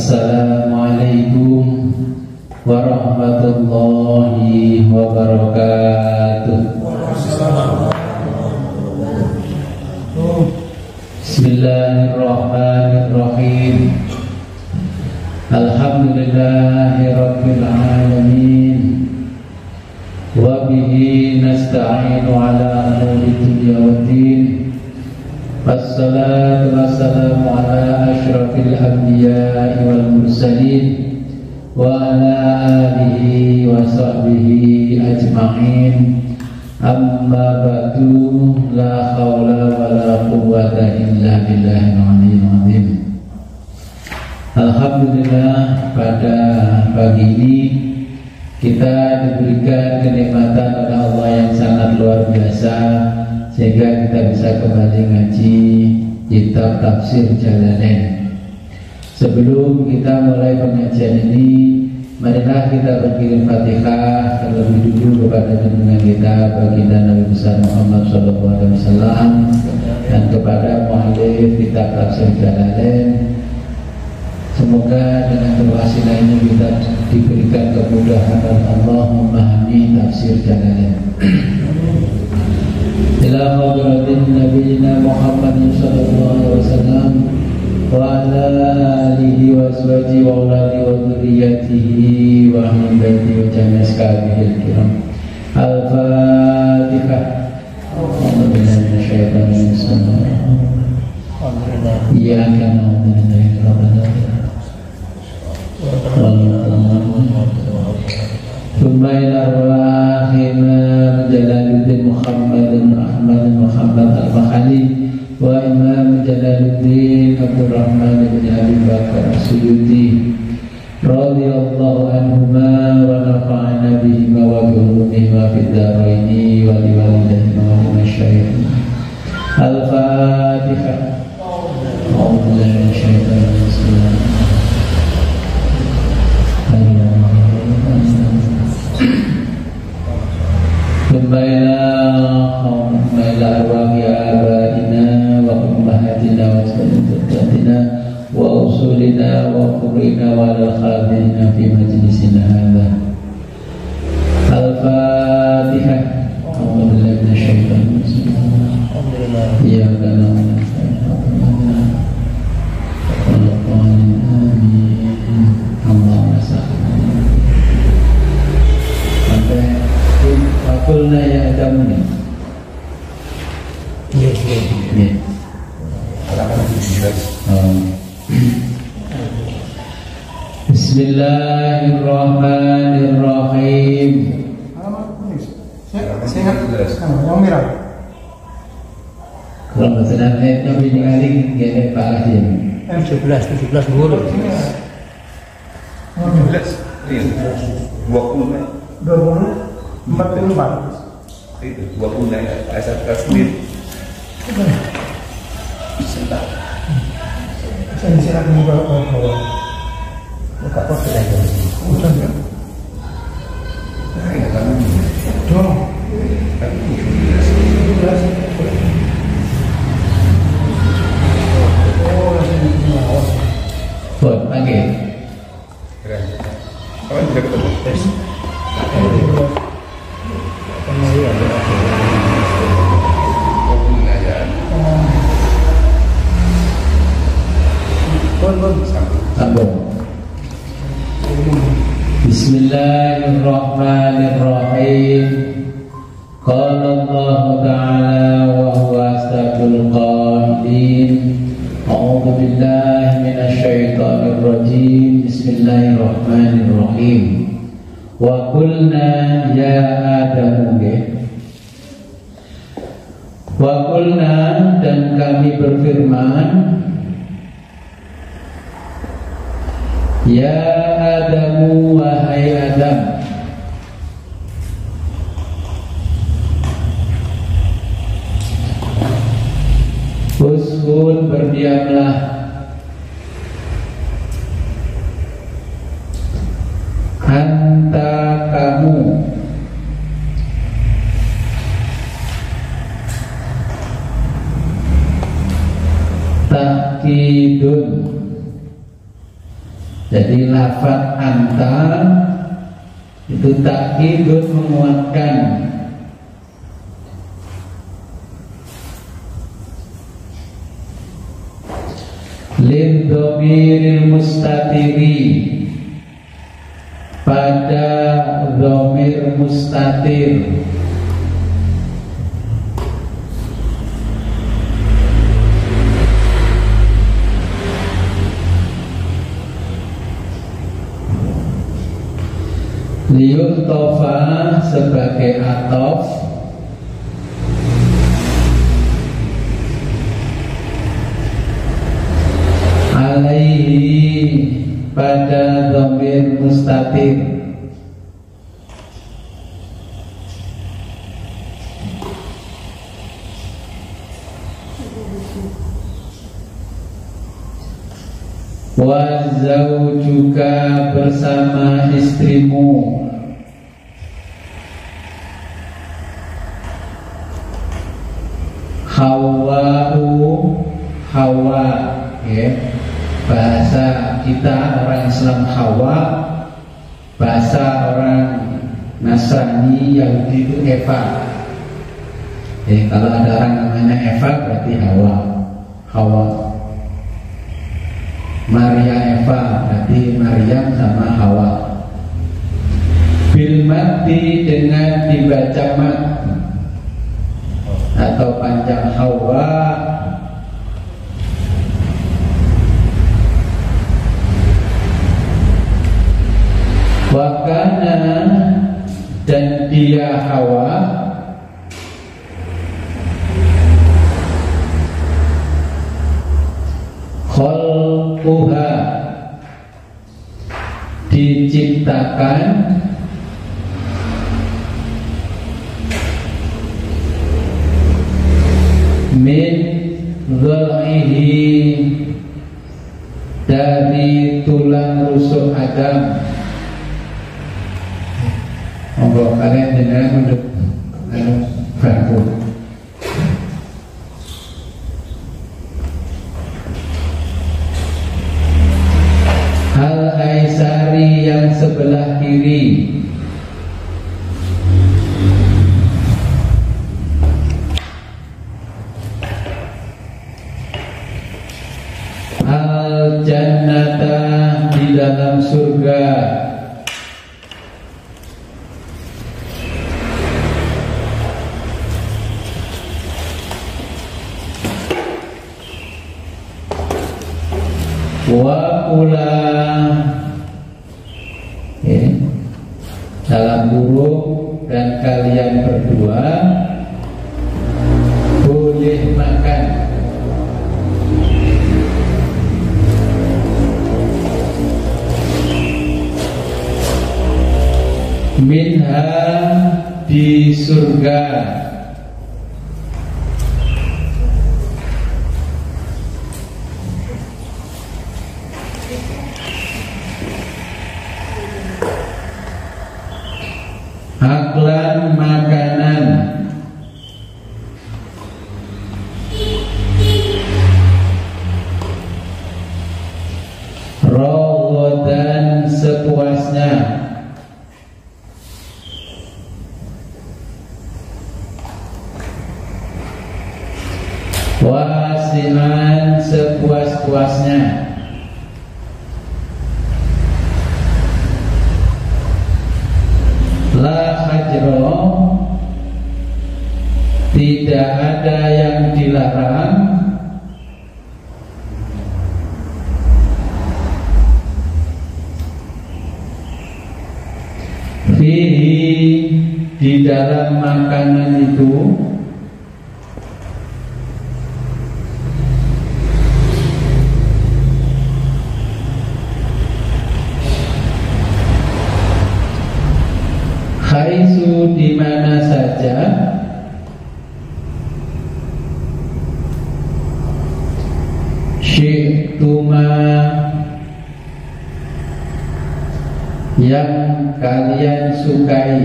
Assalamualaikum warahmatullahi wabarakatuh. Bismillahirrahmanirrahim. Alhamdulillahirabbil alamin. Wa bihi nasta'inu ala umuri dunya waddin. Wassalatu wassalamu ala asyrafil anbiya'i wal mursalin wa ala alihi wa sahbihi ajma'in. Amma ba'du, la hawla wa la quwwata illa billahil aliyyil azim. Alhamdulillah, pada pagi ini kita diberikan kenikmatan oleh Allah yang sangat luar biasa, sehingga kita bisa kembali ngaji kitab tafsir Jalalain. Sebelum kita mulai pengajian ini, marilah kita berkirim Fatihah terlebih dulu kepada junjungan kita baginda Nabi besar Muhammad SAW dan kepada muallif kitab tafsir Jalalain. Semoga dengan berwasilah ini kita diberikan kemudahan oleh Allah memahami tafsir Jalalain. Ila hadratin nabiyina Muhammadin sallallahu alaihi wasallam wa ala alihi wa azwajihi wa auladihi wa dzurriyyatihi wa ahli baitihi wa jami'i ashabihi kiram. Al-Fatihah. A'udzu billahi minasyaitonir rajim. Iyyaka na'budu wa iyyaka Thumma ila arwahina Jalaluddin Muhammadin Muhammad al-Makhali wa Imam Jalaluddin Abdurrahman bin Abi Bakar As-Suyuti radhiyallahu anhuma wa nafa'ana bihima wa bihurumihima fid dharaini wa liwalidayhima wa limasyaykhina. Al-Fatihah. A'udzu billahi minasyaitonir rajim. Ila arwahi abaina wa ummahatina wa sayyidina wa usulina wa qurina wa al-khadirina fi majlisina hadha. Al-Fatihah. A'udzu billahi minasyaitonir rajim. Iyyaka na'budu wa Kulna ya Adamu nih. Iya. Bismillahirrahmanirrahim. Sehat yang merah. Kalau masalah ayat Nabi ningali gini Pak Adim. 17 guru. 20 44 itu 20 ayat tasbih. Sebentar. Saya silakan bawa. Buka pos aja. Udah ya. Dong. Oh, langsung diawas. Buat pagi. Keren. Kapan bisa ketemu? Tes. Bismillahirrahmanirrahim. Qala Allah Ta'ala wa huwa asdaqul qailin. A'udzu billahi minasyaitonir rajim. Bismillahirrahmanirrahim. Wa qulna ya Adamu. Wa qulna, dan kami berfirman, ya Adamu, wahai Adam, uskun, berdiamlah, anta, kamu, takkidun, Jadi lafaz anta itu takkidun, menguatkan. Lil dhamiril mustatiri, pada dhamir mustatir. Liyutofa sebagai atof, alaihi pada dhamir mustatir. Wa zaujuka bersama istrimu, Hawa'u, Hawa, ya. Bahasa kita orang Islam Hawa, bahasa orang Nasrani Yahudi itu Eva. Kalau ada orang namanya Eva berarti Hawa. Hawa. Maria Eva berarti Maryam sama Hawa. Bil mati dengan dibaca mat atau panjang Hawa. Wakana dan dia Hawa khalquha diciptakan min dhul'ihi dari tulang rusuk Adam. Monggo kalian dengan untuk bangku. Al-Aisari yang sebelah kiri, Al-Jannata di dalam surga, wa pula dalam buruk, dan kalian berdua boleh makan minha di surga. Aklan makanan, rogodan sepuasnya, wasiman sepuas-puasnya, la hajro tidak ada yang dilarang, fihi di dalam makanan itu, haitsu di mana saja, syi'tuma yang kalian sukai,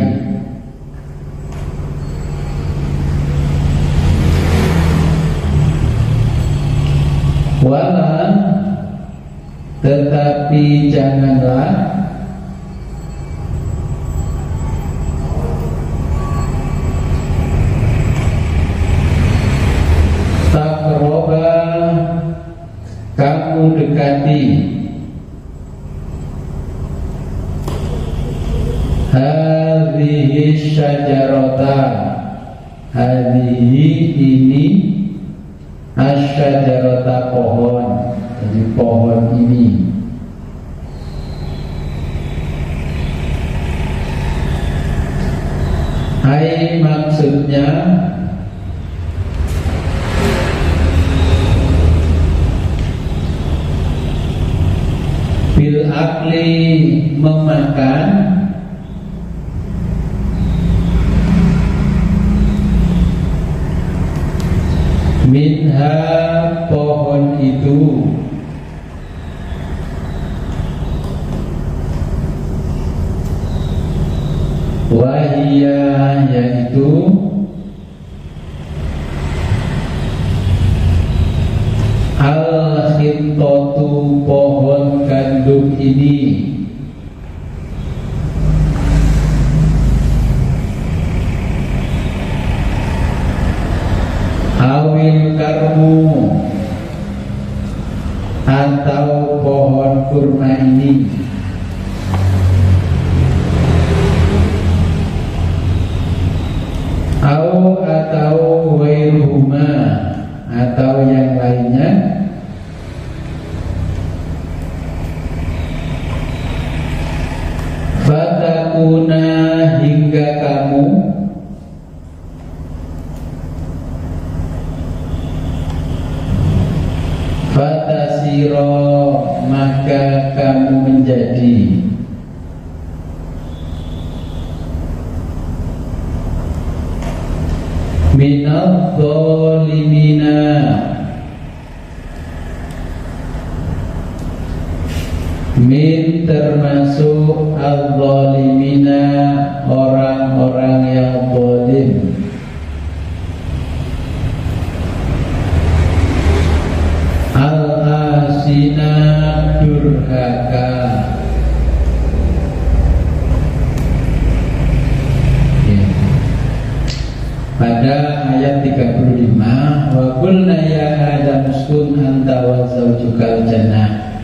wala tetapi janganlah taqraba, kamu dekati hadhihi syajarata, hadhihi ini asyajarata pohon, jadi pohon ini. Hai maksudnya bil akli memakan, minha pohon itu, wahia yaitu al-khintatu pohon gandum ini, awil karmu atau pohon kurma ini, atau wairuhuma atau yang lainnya, fatakuna hingga kamu fatasiro maka kamu menjadi minal zalimina, min termasuk al-zalimina orang-orang yang zalim, al-asina durhaka. Pada ayat 35, wa qulna ya Adam uskun anta wa zawjukal jannah.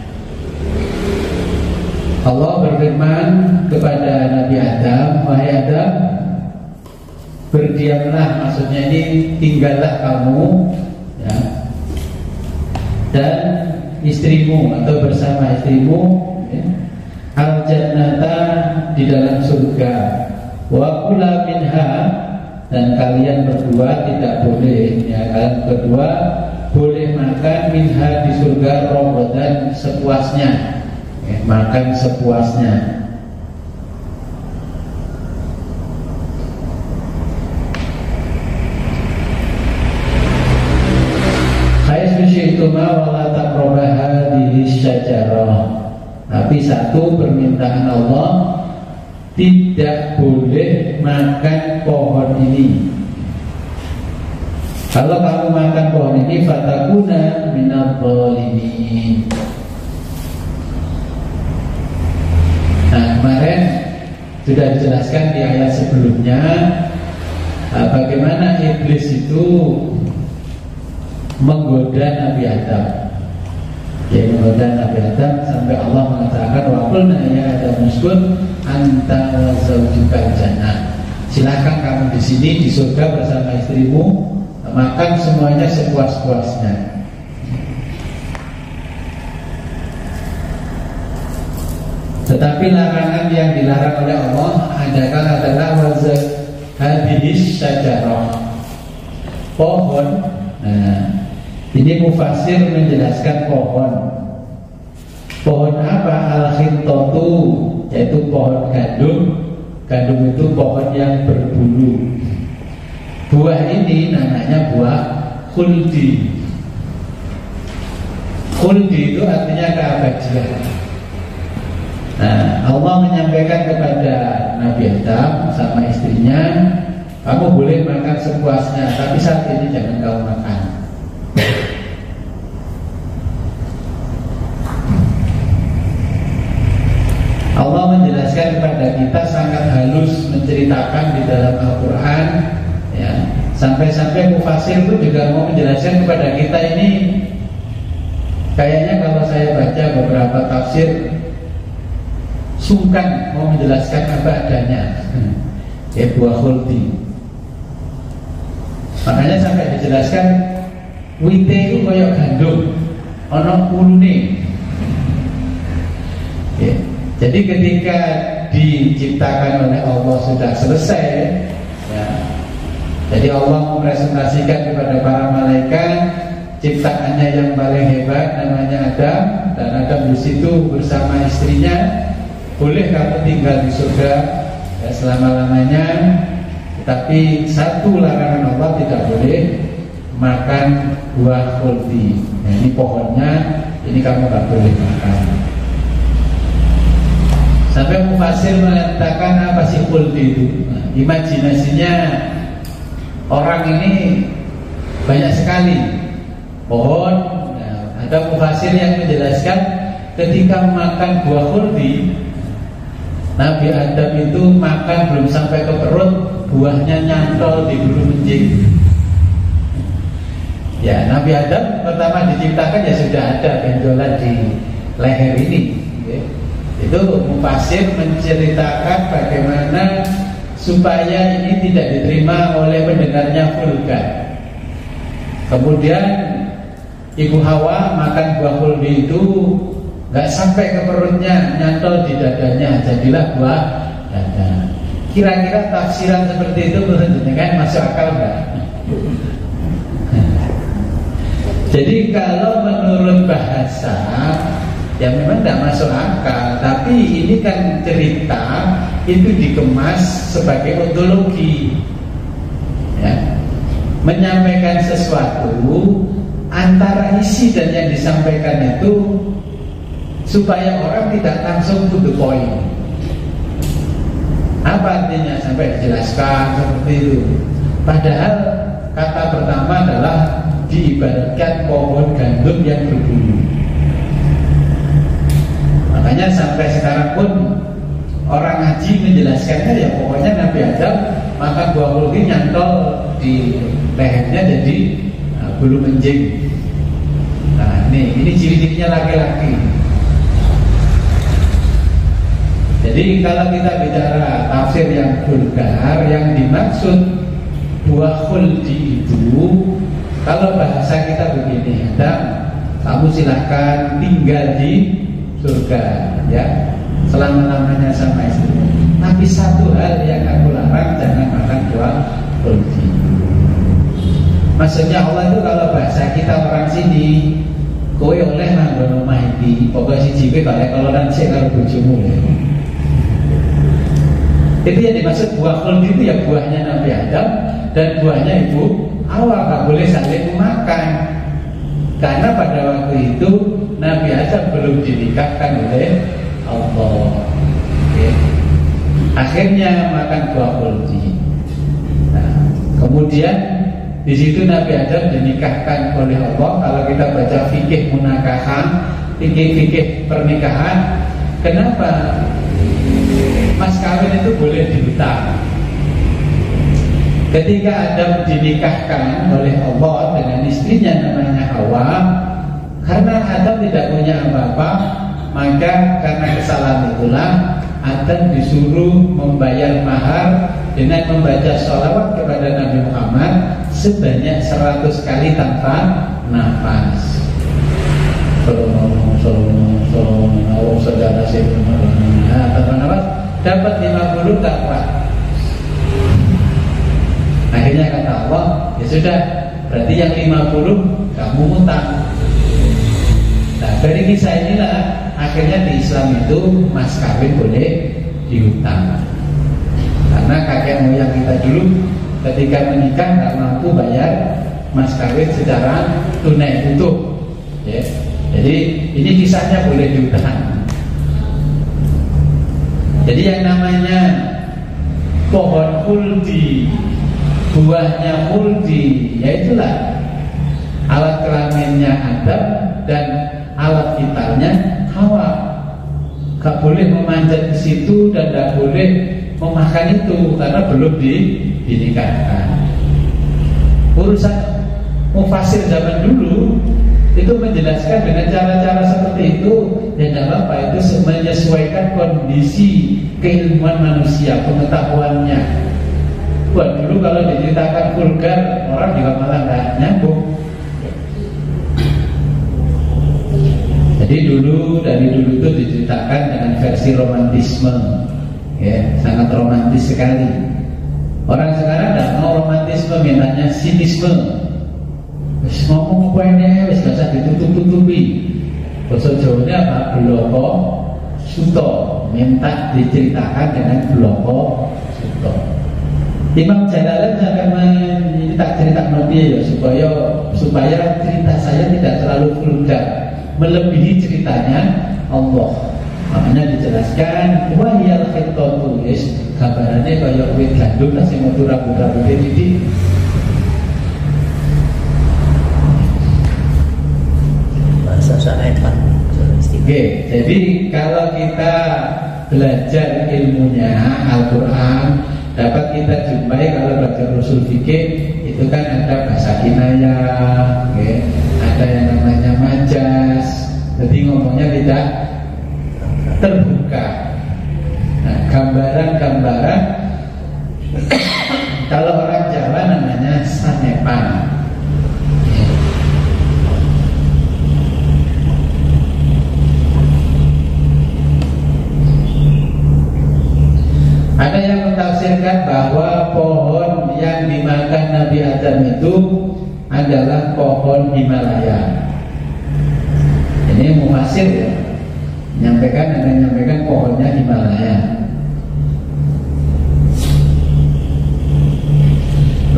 Allah berfirman kepada Nabi Adam, wahai Adam, berdiamlah, maksudnya ini tinggallah kamu ya, dan istrimu atau bersama istrimu ya, al-jannata di dalam surga, wa kula minha, dan kalian berdua tidak boleh ya, kalian berdua boleh makan minha di surga robotan sepuasnya ya, makan sepuasnya. Haitsusyituma wala taqrabu hadhihi syajarah. Tapi satu permintaan Allah, tidak boleh makan pohon ini. Kalau kamu makan pohon ini, fatakuna minal zalimin. Nah, kemarin sudah dijelaskan di ayat sebelumnya bagaimana iblis itu menggoda Nabi Adam. Ya, menggoda Nabi Adam sampai Allah mengatakan wa qulna ya Adam uskun anta wa zawjukal jannah. Silakan kamu di sini di surga bersama istrimu, makan semuanya sepuas-puasnya. Tetapi larangan yang dilarang oleh Allah adalah wazak hadis syajarah, pohon. Nah, ini mufasir menjelaskan pohon. Pohon apa? Al-khintatu, yaitu pohon gandum. Gandum itu pohon yang berbulu. Buah ini namanya buah khuldi. Khuldi itu artinya keabadian. Nah, Allah menyampaikan kepada Nabi Adam sama istrinya, kamu boleh makan sepuasnya, tapi saat ini jangan kamu makan. kita sangat halus menceritakan di dalam Al-Quran, ya. Sampai-sampai mufasir pun juga mau menjelaskan kepada kita ini. Kayaknya kalau saya baca beberapa tafsir sungkan mau menjelaskan apa adanya. Buah khuldi. Makanya sampai dijelaskan wite itu koyok gandum, ono kulune. Ya. Jadi ketika diciptakan oleh Allah sudah selesai, ya. Jadi Allah mempresentasikan kepada para malaikat ciptaannya yang paling hebat namanya Adam, dan Adam di situ bersama istrinya. Boleh kamu tinggal di surga ya, selama-lamanya, tapi satu larangan Allah, tidak boleh makan buah khuldi. Nah, ini pohonnya, ini kamu gak boleh makan. Sampai mufasir mengatakan apa sih khuldi itu? Nah, imajinasinya orang ini banyak sekali pohon. Nah, ada mufasir yang menjelaskan ketika makan buah khuldi, Nabi Adam itu makan belum sampai ke perut, buahnya nyantol di bulu menjing. Ya, Nabi Adam pertama diciptakan ya sudah ada benjolan di leher ini. Ya. Itu mufasir menceritakan bagaimana supaya ini tidak diterima oleh pendengarnya vulgar. Kemudian Ibu Hawa makan buah khuldi itu nggak sampai ke perutnya, nyantol di dadanya, jadilah buah dada. Kira-kira tafsiran seperti itu menurut jenengan masuk akal nggak? Jadi kalau menurut bahasa ya memang tidak masuk akal, tapi ini kan cerita itu dikemas sebagai ontologi, ya. Menyampaikan sesuatu antara isi dan yang disampaikan itu supaya orang tidak langsung to the point. Apa artinya sampai dijelaskan seperti itu? Padahal kata pertama adalah diibaratkan pohon gandum yang berbulu. Makanya sampai sekarang pun orang ngaji menjelaskannya ya pokoknya Nabi Adam makan buah khuldi nyantol di lehernya jadi bulu menjing. Nah ini ciri-cirinya laki-laki. Jadi kalau kita bicara tafsir yang vulgar, yang dimaksud buah khuldi itu, kalau bahasa kita begini, Adam, kamu silahkan tinggal di surga, ya, selama-lamanya sama istri. Tapi satu hal yang aku larang, jangan makan buah khuldi. Maksudnya Allah itu kalau bahasa kita orang sini, kowe oleh nanggon omah iki, pokoke siji kowe kalau nanti karo bojomu ya. Itu yang dimaksud buah khuldi itu ya buahnya Nabi Adam dan buahnya Ibu Hawa, gak boleh saling makan. Karena pada waktu itu Nabi Adam belum dinikahkan oleh Allah. Oke. Akhirnya makan buah khuldi. Nah, kemudian di situ Nabi Adam dinikahkan oleh Allah. Kalau kita baca fikih munakahan, fikih pernikahan, kenapa mas kawin itu boleh dihutang? Ketika Adam dinikahkan oleh Allah dengan istrinya namanya Hawa, karena Adam tidak punya apa-apa, maka karena kesalahan itulah Adam disuruh membayar mahar dengan membaca sholawat kepada Nabi Muhammad sebanyak 100 kali tanpa nafas. Tanpa nafas dapat 50 tak kuat. Akhirnya kata Allah, ya sudah, berarti yang 50 kamu utang. Nah dari kisah inilah akhirnya di Islam itu mas kawin boleh dihutang. Karena kakek moyang kita dulu ketika menikah nggak mampu bayar mas kawin secara tunai utuh, ya. Jadi ini kisahnya boleh dihutang. Jadi yang namanya pohon khuldi, buahnya khuldi, yaitulah alat kelaminnya Adam dan alat vitalnya Hawa. nggak boleh memanjat ke situ dan nggak boleh memakan itu karena belum dinikahkan. Urusan mufasir zaman dulu itu menjelaskan dengan cara-cara seperti itu, ya dalam apa itu menyesuaikan kondisi keilmuan manusia, pengetahuannya. Buat dulu kalau diceritakan vulgar, orang juga malah nggak nyambung. Jadi dari dulu itu diceritakan dengan versi romantisme, ya sangat romantis sekali. Orang sekarang tidak mau romantisme, mintanya sinisme. Wis ngomong apa ini, wis gak usah ditutup-tutupi. Basa Jawanya apa? Bloko Suto, minta diceritakan dengan Bloko Suto. Imam Jalalain akan cerita Nabi ya supaya cerita saya tidak terlalu vulgar, melebihi ceritanya Allah. Makanya dijelaskan wahyal khitatu, yes, gambarannya kayak wit gandum lah sing metu rambut-rambut ini. Oke, jadi kalau kita belajar ilmunya Al-Quran, dapat kita jumpai kalau belajar usul fikih itu kan ada bahasa kinayah, okay? Ada yang namanya majas, jadi ngomongnya tidak terbuka. Nah, gambaran-gambaran kalau orang Jawa namanya sanepan. Ada yang mentafsirkan bahwa pohon yang dimakan Nabi Adam itu adalah pohon Himalaya. Ini mufasir ya, menyampaikan pohonnya Himalaya.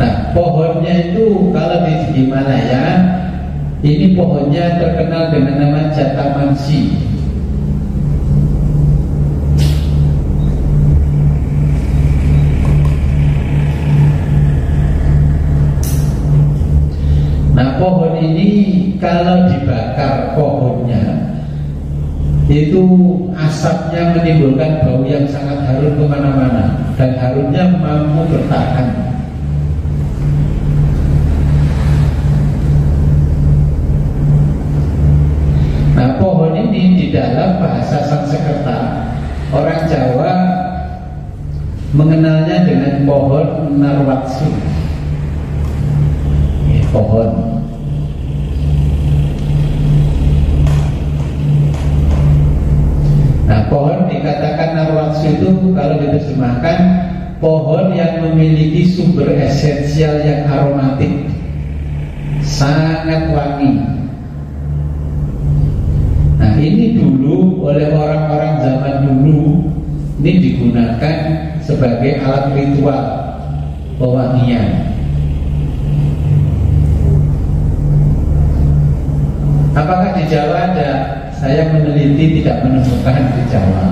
Nah, pohonnya itu kalau di Himalaya ini pohonnya terkenal dengan nama Jatamansi. Nah, pohon ini kalau dibakar pohonnya itu asapnya menimbulkan bau yang sangat harum kemana-mana dan harumnya mampu bertahan. Nah, pohon ini di dalam bahasa Sanskerta orang Jawa mengenalnya dengan pohon Narwatsu. Pohon. Nah, pohon dikatakan Narwatsu itu kalau diterjemahkan pohon yang memiliki sumber esensial yang aromatik, sangat wangi. Nah, ini dulu oleh orang-orang zaman dulu ini digunakan sebagai alat ritual pewangian. Apakah di Jawa ada? Saya meneliti tidak menemukan di Jawa.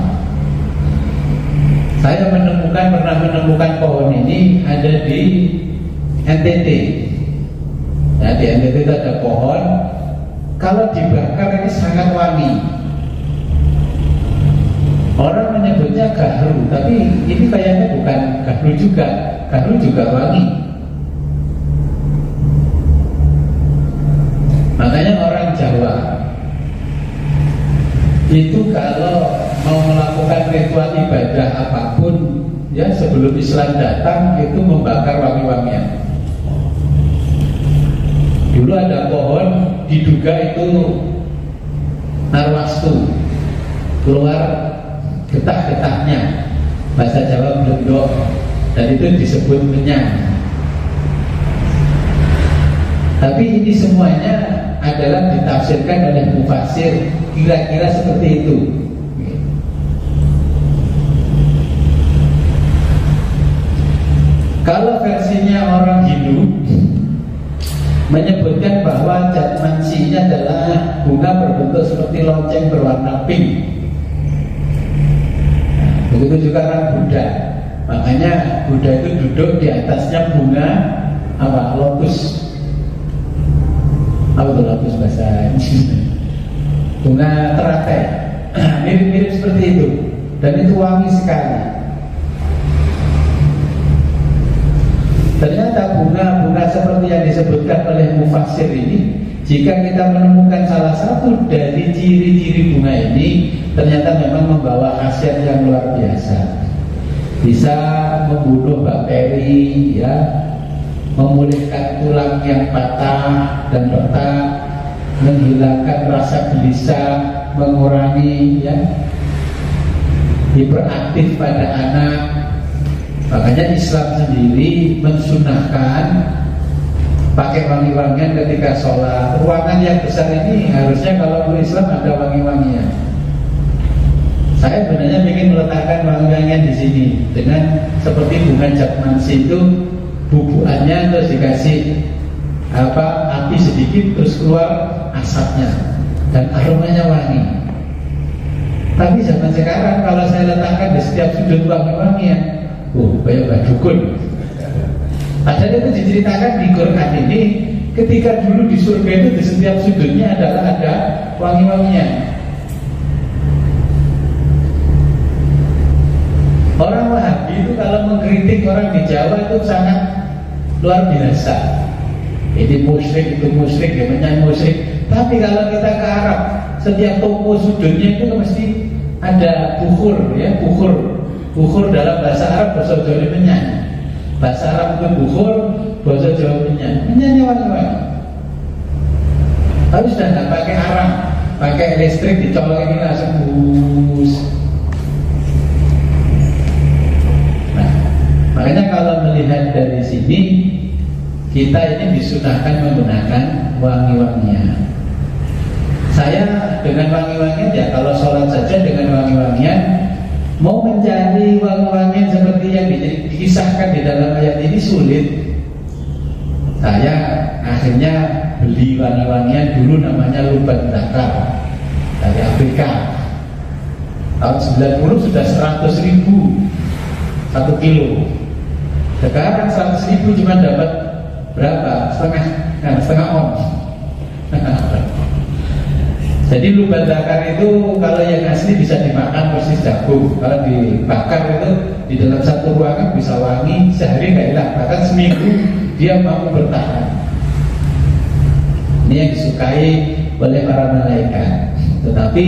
Saya pernah menemukan pohon ini ada di NTT. Ya, di NTT itu ada pohon. Kalau dibakar ini sangat wangi. Orang menyebutnya gahru, tapi ini kayaknya bukan gahru juga. Gahru juga wangi. Makanya orang Jawa itu kalau mau melakukan ritual ibadah apapun, ya sebelum Islam datang itu membakar wangi-wangian. Dulu ada pohon diduga itu Narwastu, keluar getah-getahnya, bahasa Jawa blendok, dan itu disebut menyang. Tapi ini semuanya adalah ditafsirkan oleh mufasir kira-kira seperti itu. Kalau versinya orang Hindu menyebutkan bahwa Jatmansi ini adalah bunga berbentuk seperti lonceng berwarna pink. Begitu juga orang Buddha. Makanya Buddha itu duduk di atasnya bunga apa? Lotus. Apa itu lotus bahasa Inggris? Bunga teratai. mirip-mirip seperti itu, dan itu wangi sekali. Ternyata bunga-bunga seperti yang disebutkan oleh mufassir ini, jika kita menemukan salah satu dari ciri-ciri bunga ini, ternyata memang membawa khasiat yang luar biasa. Bisa membunuh bakteri, ya, memulihkan tulang yang patah dan retak, menghilangkan rasa gelisah, mengurangi, ya, hiperaktif pada anak. Makanya Islam sendiri mensunahkan pakai wangi-wangian ketika sholat. Ruangan yang besar ini harusnya kalau Islam ada wangi-wangian. Saya sebenarnya ingin meletakkan wangi-wangian di sini dengan seperti bunga jasmansi itu, bubukannya terus dikasih api sedikit terus keluar asapnya dan aromanya wangi. Tapi zaman sekarang kalau saya letakkan di setiap sudut wangi-wangian, kayak Mbak Dukun. Padahal itu diceritakan di Quran ini, ketika dulu di surga itu di setiap sudutnya adalah ada wangi-wangian. Orang Wahabi itu kalau mengkritik orang di Jawa itu sangat luar biasa. Ini musyrik, itu musyrik, namanya musyrik. Tapi kalau kita ke Arab, setiap toko sudutnya itu mesti ada bukhur, ya, bukhur dalam bahasa Arab, bahasa Jawa menyanyi. Bahasa Arab itu bukhur, bahasa Jawa menyanyi wangi-wangi. Tapi sudah nggak pakai arang, pakai listrik dicolokin langsung bus. Nah, makanya kalau melihat dari sini, kita ini disunahkan menggunakan wangi-wangian. Saya dengan wangi-wangian, ya kalau sholat saja dengan wangi-wangian. Mau mencari wangi-wangian seperti yang dikisahkan di dalam ayat ini sulit. Saya akhirnya beli wangi-wangian dulu namanya Luban Dakar dari Afrika. Tahun 90 sudah 100.000 1 kilo. Sekarang 100.000 cuma dapat berapa? Setengah ons. Jadi Luban Dakar itu kalau yang asli bisa dimakan persis jagung. Kalau dibakar itu di dalam satu ruangan bisa wangi sehari nggak hilang, bahkan seminggu dia mampu bertahan. Ini yang disukai oleh para malaikat. Tetapi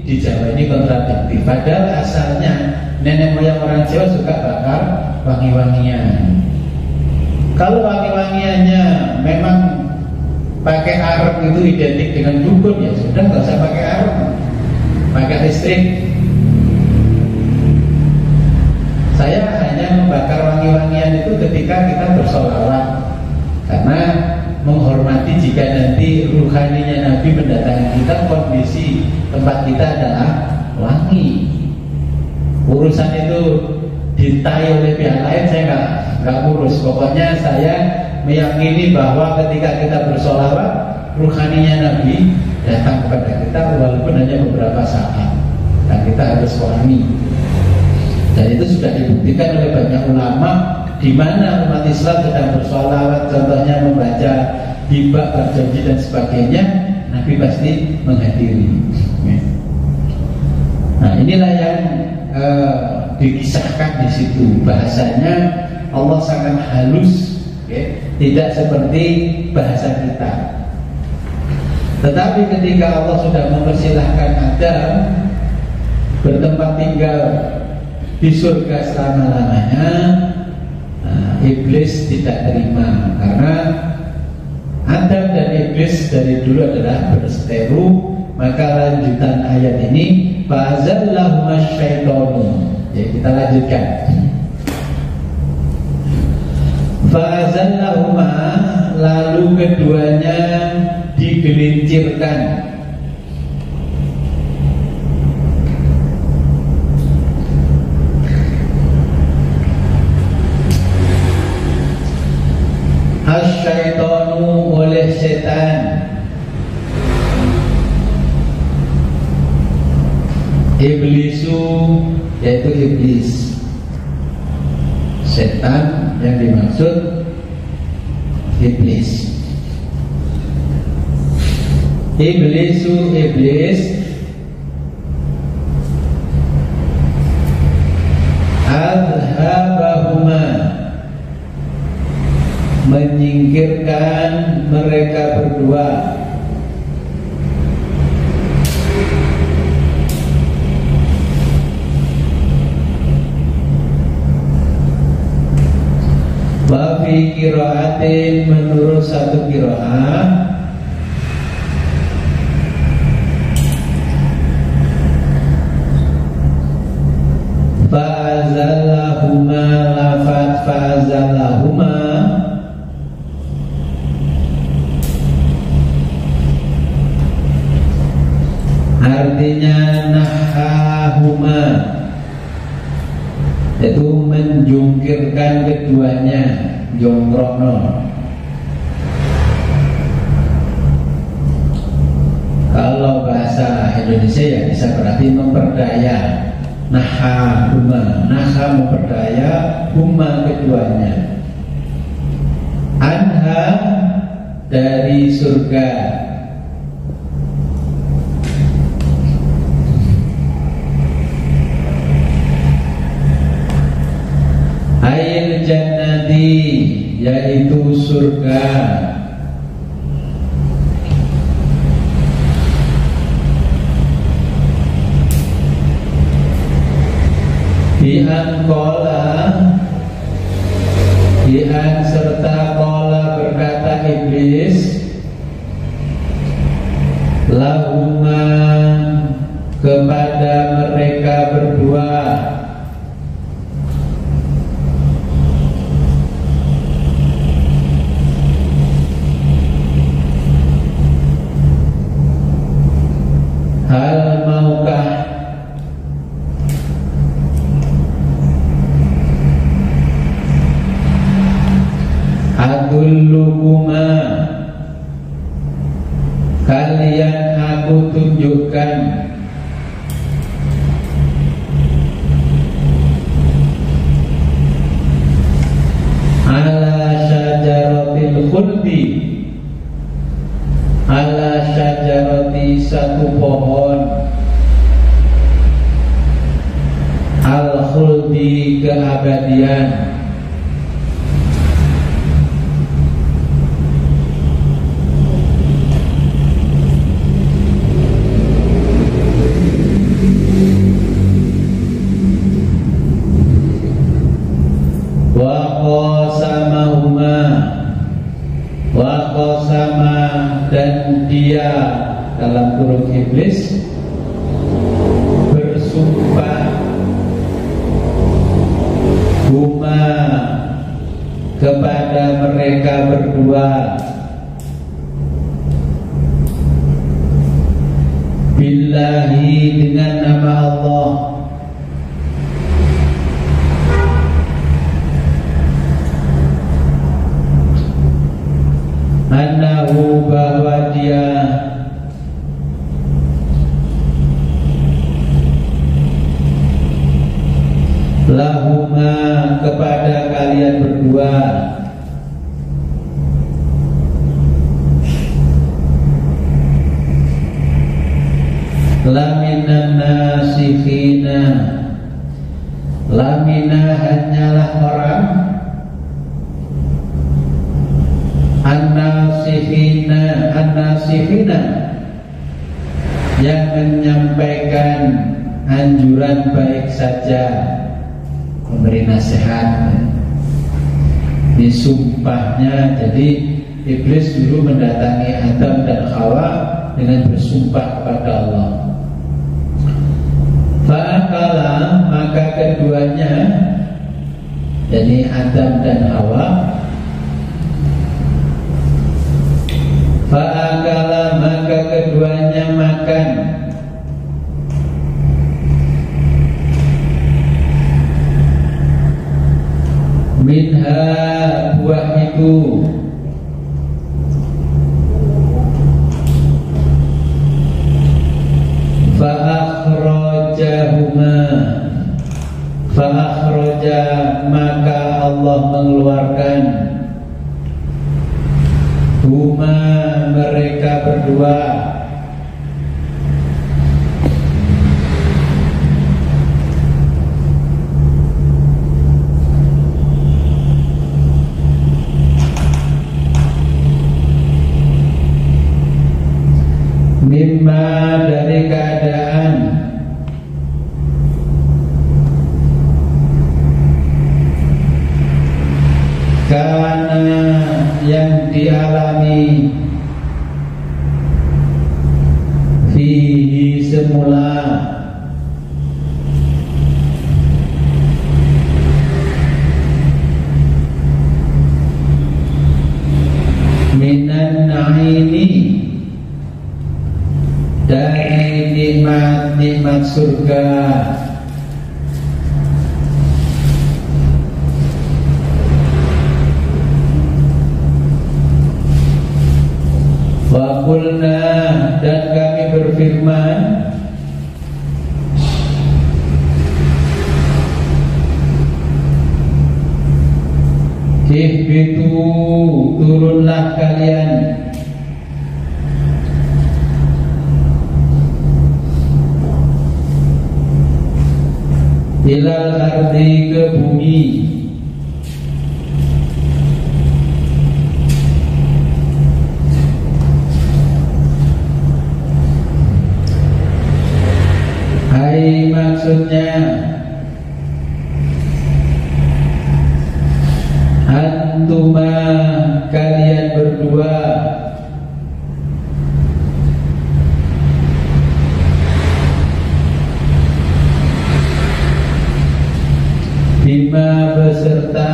di Jawa ini kontradiktif. Padahal asalnya nenek moyang orang Jawa suka bakar wangi-wangian. Kalau wangi-wangiannya memang pakai arang itu identik dengan dukun, ya sudah, nggak usah pakai arang, pakai listrik. Saya hanya membakar wangi-wangian itu ketika kita bersolawat, karena menghormati jika nanti ruhaninya Nabi mendatangi kita, kondisi tempat kita adalah wangi. Urusan itu dintai oleh pihak lain saya nggak urus. Pokoknya saya meyakini bahwa ketika kita bersolawat, ruhaninya Nabi datang kepada kita walaupun hanya beberapa saat, dan kita harus wangi. Dan itu sudah dibuktikan oleh banyak ulama, di mana umat Islam sedang bersolawat, contohnya membaca hibah, berjanji dan sebagainya, Nabi pasti menghadiri. Nah, inilah yang dikisahkan di situ. Bahasanya Allah sangat halus, ya, tidak seperti bahasa kita. Tetapi ketika Allah sudah mempersilahkan Adam bertempat tinggal di surga selama-lamanya, Iblis tidak terima, karena Adam dan Iblis dari dulu adalah berseteru. Maka lanjutan ayat ini, fa'azallahuma syaitanu. Ya, kita lanjutkan. Fa'azallahuma, lalu keduanya digelincirkan. Asyaitanu, oleh setan. Iblisu, yaitu iblis. Setan yang dimaksud iblis. Iblisu, iblis. Adhabahuma, menyingkirkan mereka berdua. Wa fi qiraatin, menurut satu qiraah, fa'azallahuma, lafaz fa'azallahuma artinya nahahuma, itu menjungkirkan keduanya, jongkrono. Kalau bahasa Indonesia ya bisa berarti memperdaya. Naha huma, naha memperdaya, huma keduanya. Anha, dari surga. Ail jannati, yaitu surga. Bi'an kola, bi'an serta kola berkata iblis, lahuma, kepada mereka berdua, hal maukah adulluhuma, kalian aku tunjukkan ala syajaratil khuldi, ala syajarati, satu pohon, al khuldi, keabadian. Wa qasamahuma, wa qasama, dan dia, dalam kurung iblis, bersumpah, huma, kepada mereka berdua, billahi, dengan nama Allah, annahu, bahwa dia lahuma, kepada kalian berdua, laminan nasikhina, lamina hanyalah orang, an-nasihina, an-nasihina, yang menyampaikan anjuran baik saja, memberi nasihat. Ini sumpahnya. Jadi iblis dulu mendatangi Adam dan Hawa dengan bersumpah kepada Allah. Fa'akala, maka keduanya, jadi Adam dan Hawa, fa'akala, maka keduanya makan, minha, buah itu, fa'akhrajahuma, fa'akhraja, maka Allah mengeluarkan, huma, mereka berdua, karena yang dialami fihi semula minan naimi dari nikmat-nikmat surga wa qulna dan kami berfirman ihbitu turunlah kalian ilal ardi ke bumi hai maksudnya antuma kalian berdua bima beserta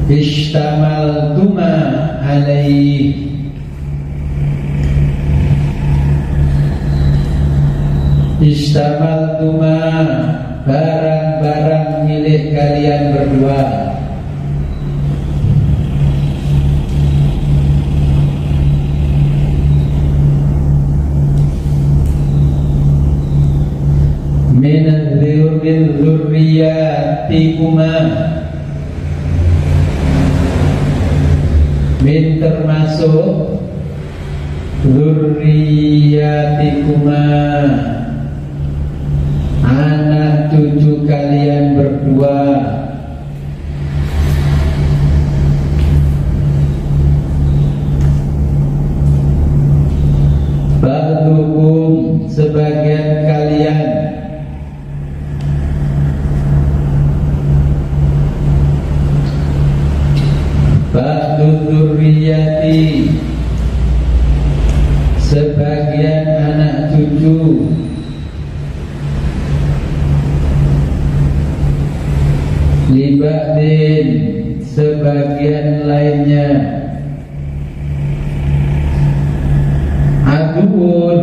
ishtamaltuma alaih ishtamaltuma barang-barang milik kalian berdua min dzurriyyatikuma min termasuk dzurriyyatikuma anak cucu kalian berdua ba'dukum sebagian kalian ba'du dzurriyyati sebagian anak cucu libadin sebagian lainnya aduun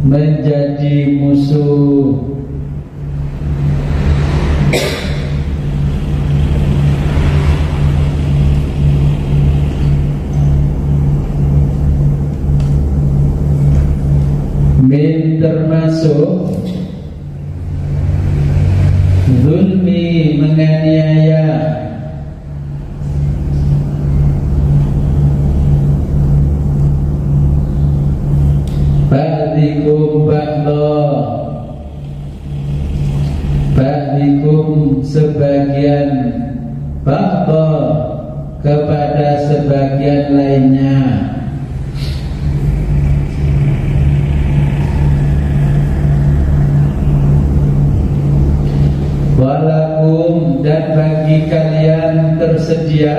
menjadi musuh min termasuk zulmi menganiaya ba'dikum ba'dikum sebagian ba'da kepada sebagian lainnya walakum dan bagi kalian tersedia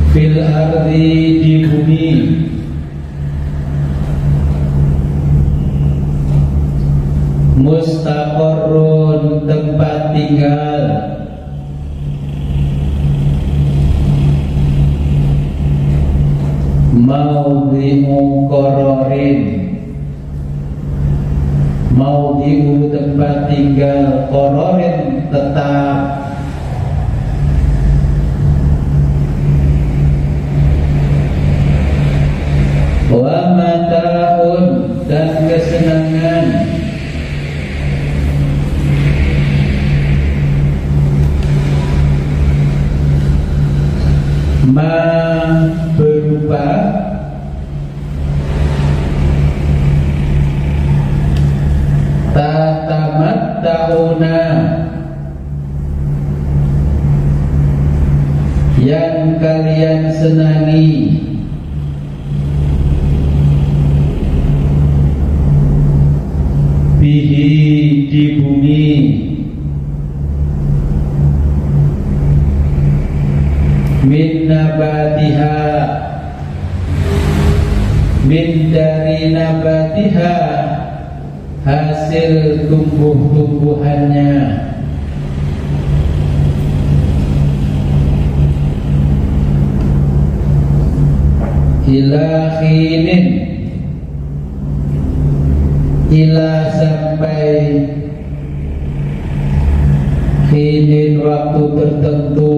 fil ardi di bumi mustaqarrun tempat tinggal maudhi'u qararin maudhi'u tempat tinggal qararin tetap wa mata'un dan kesenangan ma berupa tatamat tauna yang kalian senangi, bihi di bumi, min nabatiha, min dari nabatiha, hasil tumbuh-tumbuhannya, ila khinin, ila sampai khinin waktu tertentu,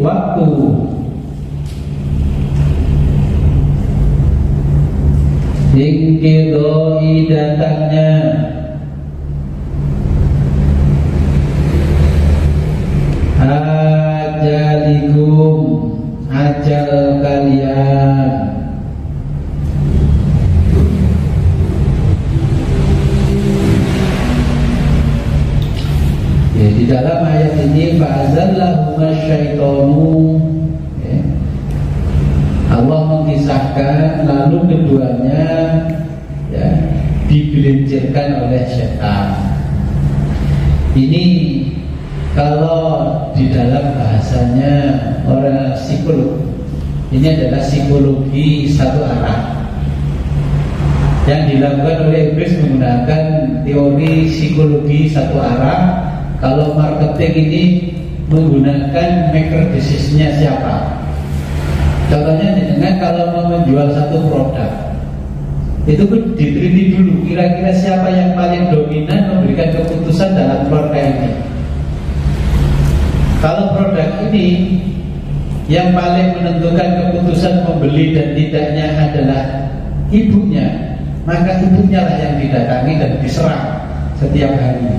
waktu ingkidoi datangnya ajalikum, ajal kalian. Ya, di dalam ayat ini fa'azallahuma syaitonu, ya, Allah mengisahkan lalu keduanya ya, digelincirkan oleh setan. Ini kalau di dalam bahasanya orang psikolog, ini adalah psikologi satu arah yang dilakukan oleh iblis menggunakan teori psikologi satu arah. Kalau marketing ini menggunakan maker decision-nya siapa. Contohnya dengan kalau mau menjual satu produk, itu pun diteliti dulu kira-kira siapa yang paling dominan memberikan keputusan dalam produk ini. Kalau produk ini yang paling menentukan keputusan membeli dan tidaknya adalah ibunya, maka ibunya lah yang didatangi dan diserang setiap hari.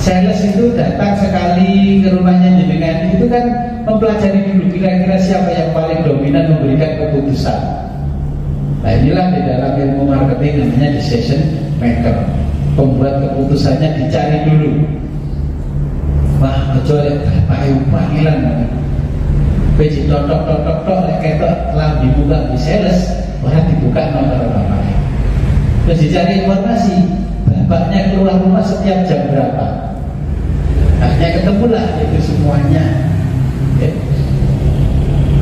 Sales itu datang sekali ke rumahnya jenengan, itu kan mempelajari dulu kira-kira siapa yang paling dominan memberikan keputusan. Nah inilah di dalam ilmu marketing namanya decision maker. Pembuat keputusannya dicari dulu. Wah kecuali Pak Ibu panggilan Peci totok ketok lambi buka di sales, orang dibuka nomor bapaknya. Terus dicari informasi, bapaknya keluar rumah setiap jam berapa. Akhirnya ketemulah itu semuanya ya.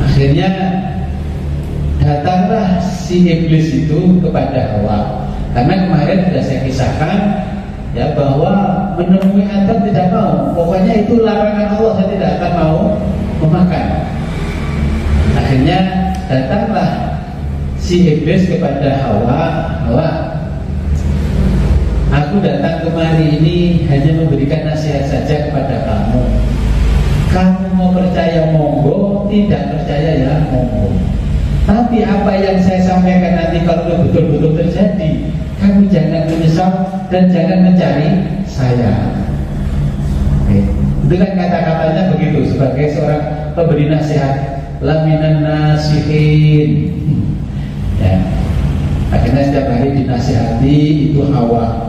Akhirnya datanglah si iblis itu kepada Hawa. Karena kemarin sudah saya kisahkan ya, bahwa menemui Adam tidak mau. Pokoknya itu larangan Allah, saya tidak akan mau memakan. Akhirnya datanglah si iblis kepada Hawa. Hawa, aku datang kemari ini hanya memberikan nasihat saja kepada kamu. Kamu mau percaya monggo, tidak percaya ya monggo. Tapi apa yang saya sampaikan nanti kalau betul-betul terjadi, kamu jangan menyesal dan jangan mencari saya. Itu kan kata-katanya begitu sebagai seorang pemberi nasihat. Laminan nasihin. Ya. Akhirnya setiap hari dinasihati itu Hawa.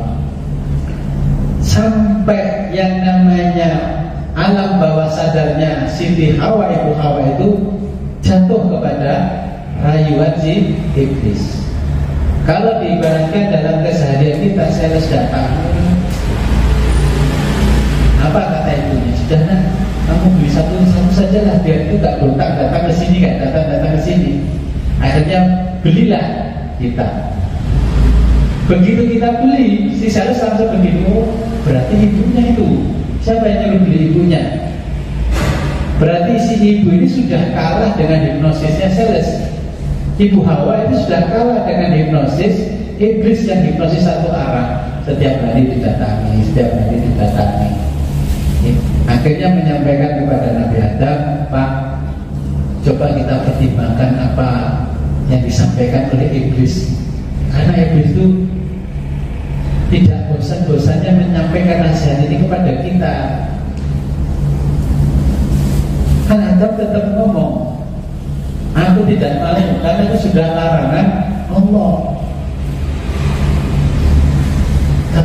Sampai yang namanya alam bawah sadarnya Siti Hawa, ibu Hawa itu jatuh kepada rayuan si iblis. Kalau diibaratkan dalam keseharian kita, sales datang, apa kata ibunya? Sudah nak, kamu beli satu saja lah, biar itu gak gontak datang ke sini, gak datang ke sini. Akhirnya belilah kita. Begitu kita beli, si sales langsung begitu, berarti ibunya itu. Siapa yang nyuruh beli ibunya? Berarti si ibu ini sudah kalah dengan hipnosisnya sales. Ibu Hawa itu sudah kalah dengan hipnosis iblis yang hipnosis satu arah. Setiap hari didatangi, setiap hari didatangi. Akhirnya menyampaikan kepada Nabi Adam, Pak, coba kita pertimbangkan apa yang disampaikan oleh iblis. Karena iblis itu tidak bosan-bosannya menyampaikan nasihat ini kepada kita. Kan Adam tetap ngomong, aku tidak mau, karena itu sudah larangan Allah.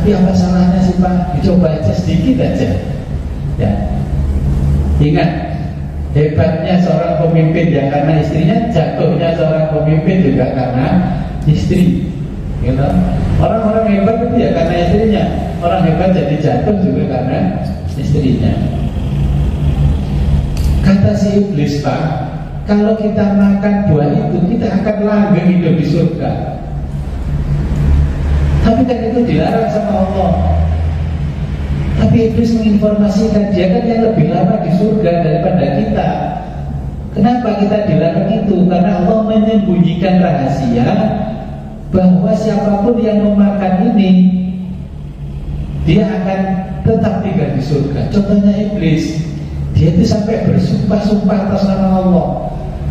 Tapi apa salahnya sih Pak? Dicoba aja sedikit aja. Ya. Ingat, hebatnya seorang pemimpin ya karena istrinya, jatuhnya seorang pemimpin juga karena istri. Gitu. Orang-orang hebat itu ya karena istrinya. Orang hebat jadi jatuh juga karena istrinya. Kata si iblis, Pak, kalau kita makan buah itu kita akan langgeng hidup di surga. Tapi kan itu dilarang sama Allah. Tapi iblis menginformasikan dia kan yang lebih lama di surga daripada kita. Kenapa kita dilarang itu? Karena Allah menyembunyikan rahasia bahwa siapapun yang memakan ini dia akan tetap tinggal di surga. Contohnya iblis, dia itu sampai bersumpah-sumpah atas nama Allah.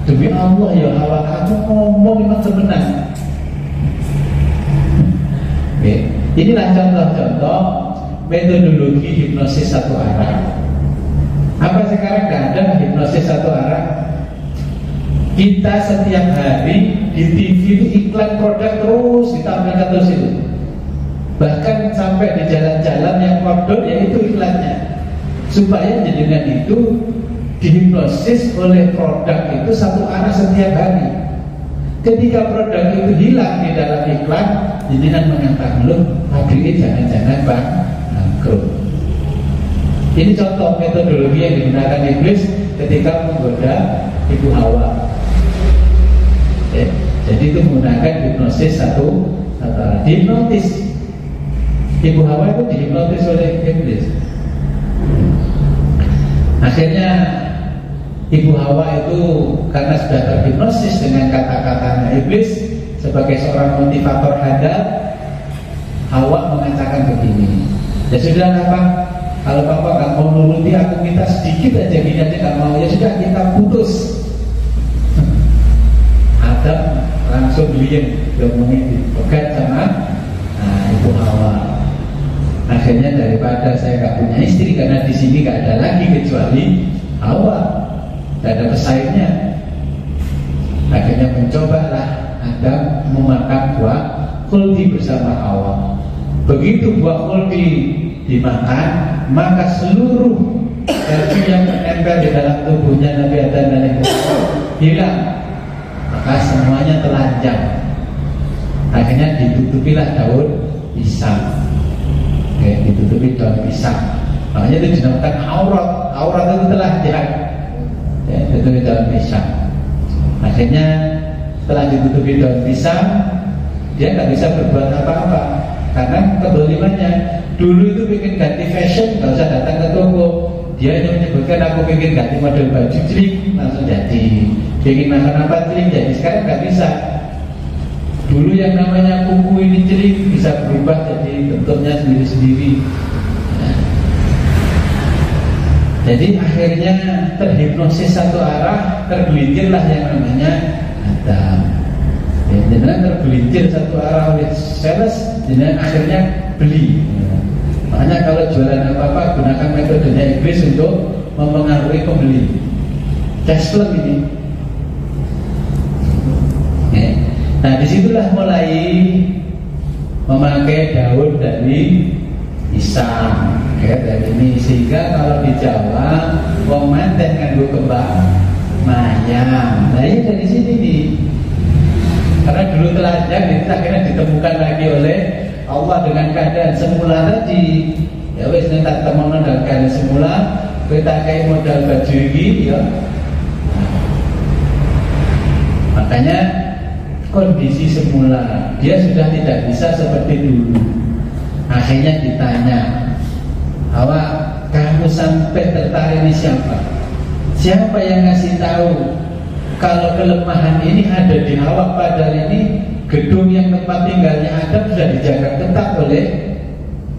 Demi Allah ya Hawa, aku ngomong memang sebenarnya. Inilah contoh-contoh metodologi hipnosis satu arah. Apa sekarang tidak ada hipnosis satu arah? Kita setiap hari di TV itu iklan produk terus ditampilkan terus itu. Bahkan sampai di jalan-jalan yang kotor ya itu iklannya. Supaya jenengan itu dihipnosis oleh produk itu satu arah setiap hari. Ketika produk itu hilang di dalam iklan, jenengan mengatakan, loh, pabriknya jangan-jangan bangkrut. Ini contoh metodologi yang digunakan iblis ketika menggoda Ibu Hawa. Jadi itu menggunakan hipnosis satu arah. Dihipnotis. Ibu Hawa itu dihipnotis oleh iblis. Akhirnya Ibu Hawa itu karena sudah terhipnosis dengan kata-katanya iblis sebagai seorang motivator hadap, Hawa mengatakan begini, ya sudah Pak, kalau Papa nggak mau nuruti aku minta sedikit aja gini aja nggak mau, ya sudah kita putus. Adam langsung diem, ngomongin dipegat sama Ibu Hawa. Akhirnya daripada saya nggak punya istri karena di sini nggak ada lagi kecuali Hawa. Tidak ada pesaingnya. Akhirnya mencobalah Adam memakan buah khuldi bersama Hawa. Begitu buah khuldi dimakan, maka seluruh daging yang menempel di dalam tubuhnya Nabi Adam dan Ibu Hawa hilang. Maka semuanya telanjang. Akhirnya ditutupilah daun pisang. Ditutupi daun pisang. Makanya itu dinamakan aurat. Aurat itu telanjang. Ditutupi daun pisang. Akhirnya setelah ditutupi daun pisang, dia nggak bisa berbuat apa-apa karena kedolimannya. Dulu itu bikin ganti fashion, nggak usah datang ke toko. Dia hanya menyebutkan aku bikin ganti model baju celik, langsung jadi. Bikin makan apa celik jadi. Sekarang nggak bisa. Dulu yang namanya kuku ini celik bisa berubah jadi bentuknya sendiri-sendiri. Jadi akhirnya terhipnosis satu arah, tergelincirlah yang namanya Adam. Jadi tergelincir satu arah oleh sales, jadi akhirnya beli. Makanya kalau jualan apa-apa gunakan metodenya iblis untuk mempengaruhi pembeli. Cashless ini. Nah disitulah mulai memakai daun dari pisang. Dari ini sehingga kalau di Jawa wong manten nganggo kembang mayang. Nah ini dari sini nih. Karena dulu telanjang itu akhirnya ditemukan lagi oleh Allah dengan keadaan semula tadi. Ya wis nek tak temono dengan keadaan semula, kita kayak modal baju ini ya. Makanya kondisi semula dia sudah tidak bisa seperti dulu. Akhirnya ditanya, Hawa, kamu sampai tertarik ini siapa? Siapa yang ngasih tahu kalau kelemahan ini ada di Hawa? Padahal ini gedung yang tempat tinggalnya Adam sudah dijaga ketat oleh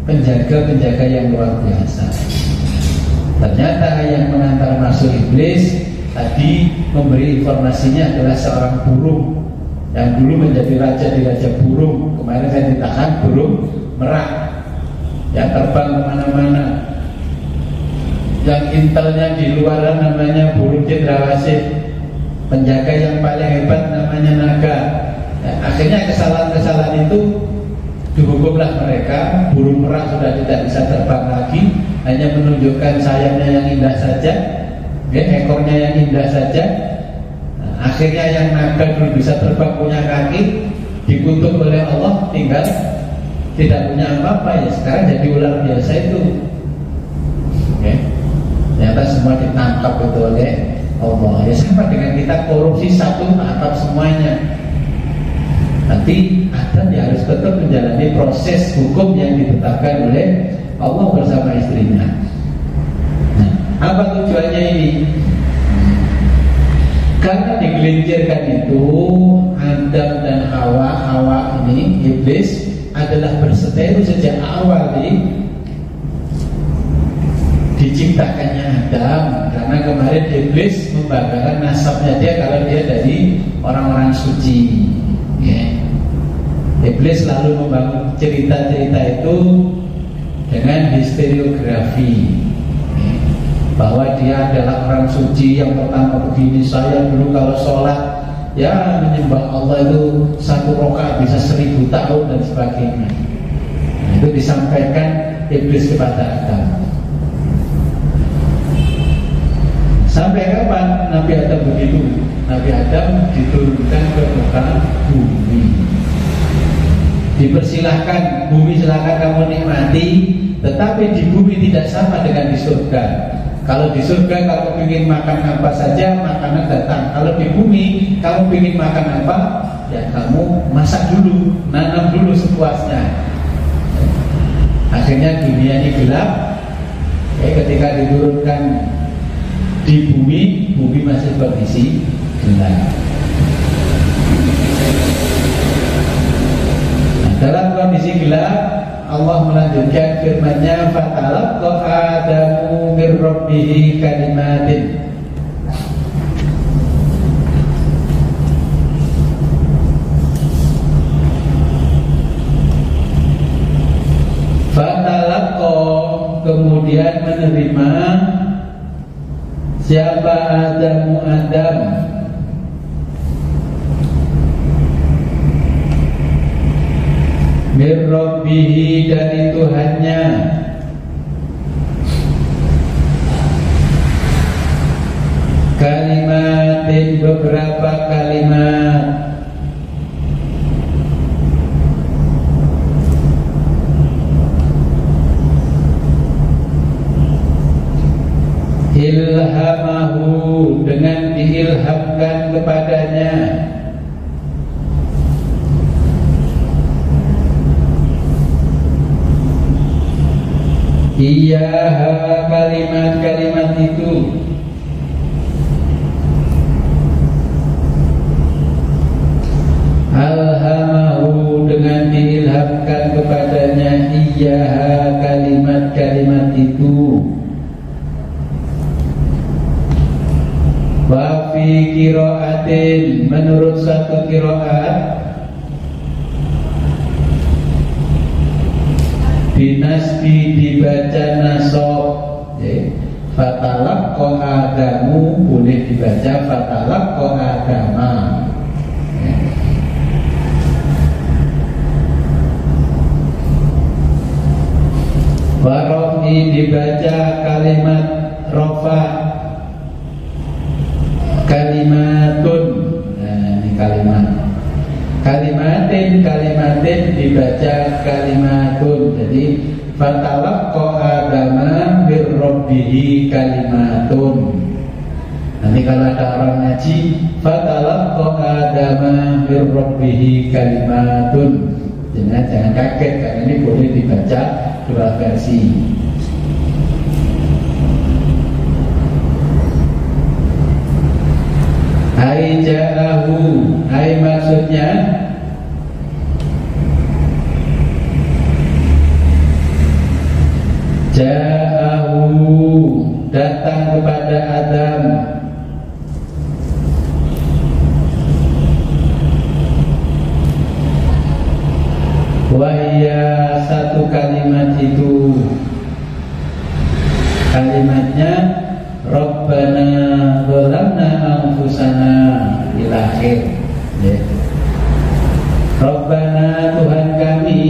penjaga-penjaga yang luar biasa. Ternyata yang mengantar masuk iblis tadi memberi informasinya adalah seorang burung yang dulu menjadi raja di Raja Burung. Kemarin saya ditahan burung merak yang terbang kemana-mana, yang intelnya di luaran namanya burung cendrawasih, penjaga yang paling hebat namanya naga. Ya, akhirnya kesalahan-kesalahan itu dihukumlah mereka burung pura-pura sudah tidak bisa terbang lagi, hanya menunjukkan sayapnya yang indah saja, ya, ekornya yang indah saja. Nah, akhirnya yang naga dulu bisa terbang punya kaki, dikutuk oleh Allah, tinggal tidak punya apa-apa, ya sekarang jadi ular biasa itu. Ya. Ternyata semua ditangkap itu oleh Allah. Ya sama dengan kita korupsi satu atap semuanya. Nanti Adam ya harus tetap menjalani proses hukum yang ditetapkan oleh Allah bersama istrinya. Nah, apa tujuannya ini? Karena digelincirkan itu Adam dan Hawa ini, iblis adalah berseteru sejak awal diciptakannya Adam. Karena kemarin iblis membanggakan nasabnya dia kalau dia dari orang-orang suci, ya. Iblis lalu membangun cerita-cerita itu dengan historiografi, ya, bahwa dia adalah orang suci yang pertama begini. Saya dulu kalau sholat ya menyembah Allah itu 1 rakaat bisa 1000 tahun dan sebagainya. Nah, itu disampaikan iblis kepada Adam. Sampai kapan Nabi Adam begitu? Nabi Adam diturunkan ke muka bumi. Dipersilahkan, bumi silahkan kamu nikmati, tetapi di bumi tidak sama dengan di surga. Kalau di surga kamu ingin makan apa saja, makanan datang. Kalau di bumi kamu ingin makan apa, ya kamu masak dulu, nanam dulu sepuasnya. Akhirnya dunia ini gelap. Ketika diturunkan di bumi, bumi masih kondisi gelap. Dalam kondisi gelap, Allah melanjutkan firman-Nya, "Fatalaqa Adamu mir rabbih kalimatin." Fatalaqa, kemudian menerima siapa Adamu Adam, mir rabbihi, dari Tuhannya, kalimatin, beberapa kalimat. Ilhamahu, dengan diilhamkan kepadanya. Iyaha, kalimat-kalimat itu. Alhamahu, dengan diilhamkan kepadanya. Iyaha, kalimat-kalimat itu. Wa fi qiraatin, menurut satu qiraat, binasbi, dibaca nasab, ya. Fatalaqa Adamu boleh dibaca Fatalaqa Adama, ya. Warofi, dibaca kalimat rofa, kalimatun. Nah, ini kalimat. Kalimatin dibaca kalimatun. Jadi Fatalaqa Adama bir rabbihi kalimatun. Nanti kalau ada orang ngaji, Fatalaqa Adama bir rabbihi kalimatun, jangan kaget, karena ini boleh dibaca 2 versi. Ai ja'ahu, ai maksudnya ja'ahu, datang kepada Adam. Wahya, satu kalimat itu, kalimatnya Rabbana zalamna anfusana, ila akhir, ya. Rabbana, Tuhan kami,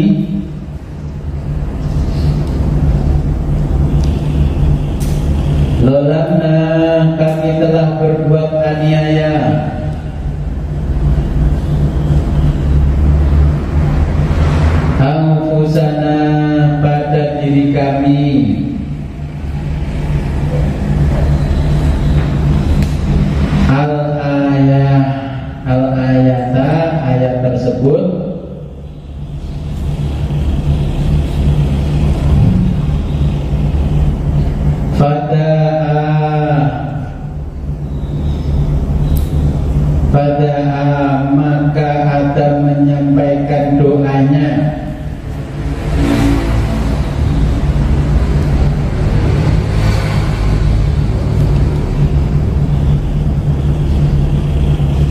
kami. Al-ayata, ayat tersebut Fada'a maka Adam menyampaikan doanya.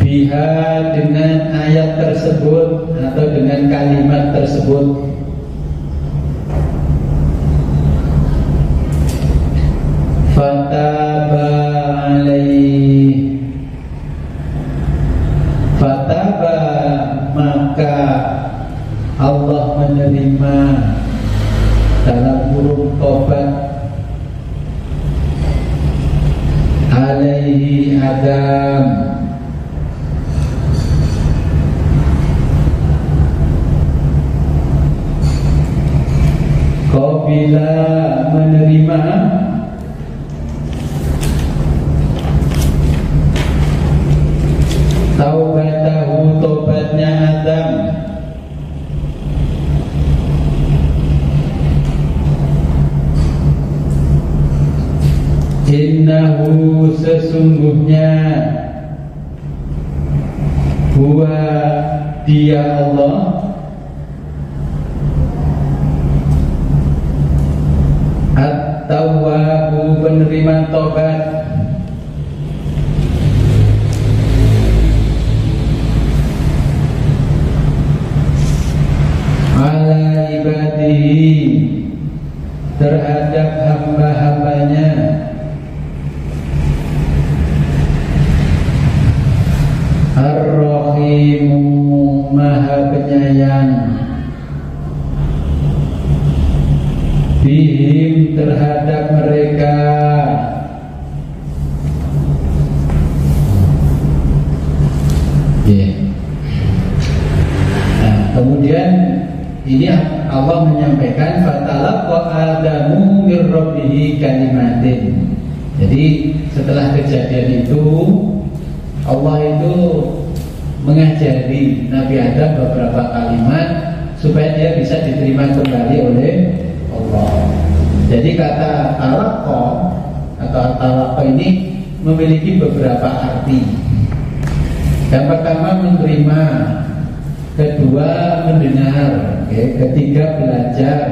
Biha dengan ayat tersebut atau dengan kalimat tersebut. Fataba alaih, fataba maka Allah menerima dalam huruf tobat alaihi Adam, qabila menerima taubatahu tobatnya Adam, innahu sesungguhnya huwa dia Allah at-tawwabu penerima tobat, ala ibadihi terhadap hamba-hambanya, ar-rahimu maha penyayang, bihim terhadap mereka, kemudian ini Allah menyampaikan fatalaqqa Adamu mir rabbih kalimatin. Jadi setelah kejadian itu Allah itu mengajari Nabi Adam beberapa kalimat supaya dia bisa diterima kembali oleh Allah. Jadi kata talaqqa atau talaqqa ini memiliki beberapa arti. Yang pertama menerima, kedua mendengar, ketiga belajar,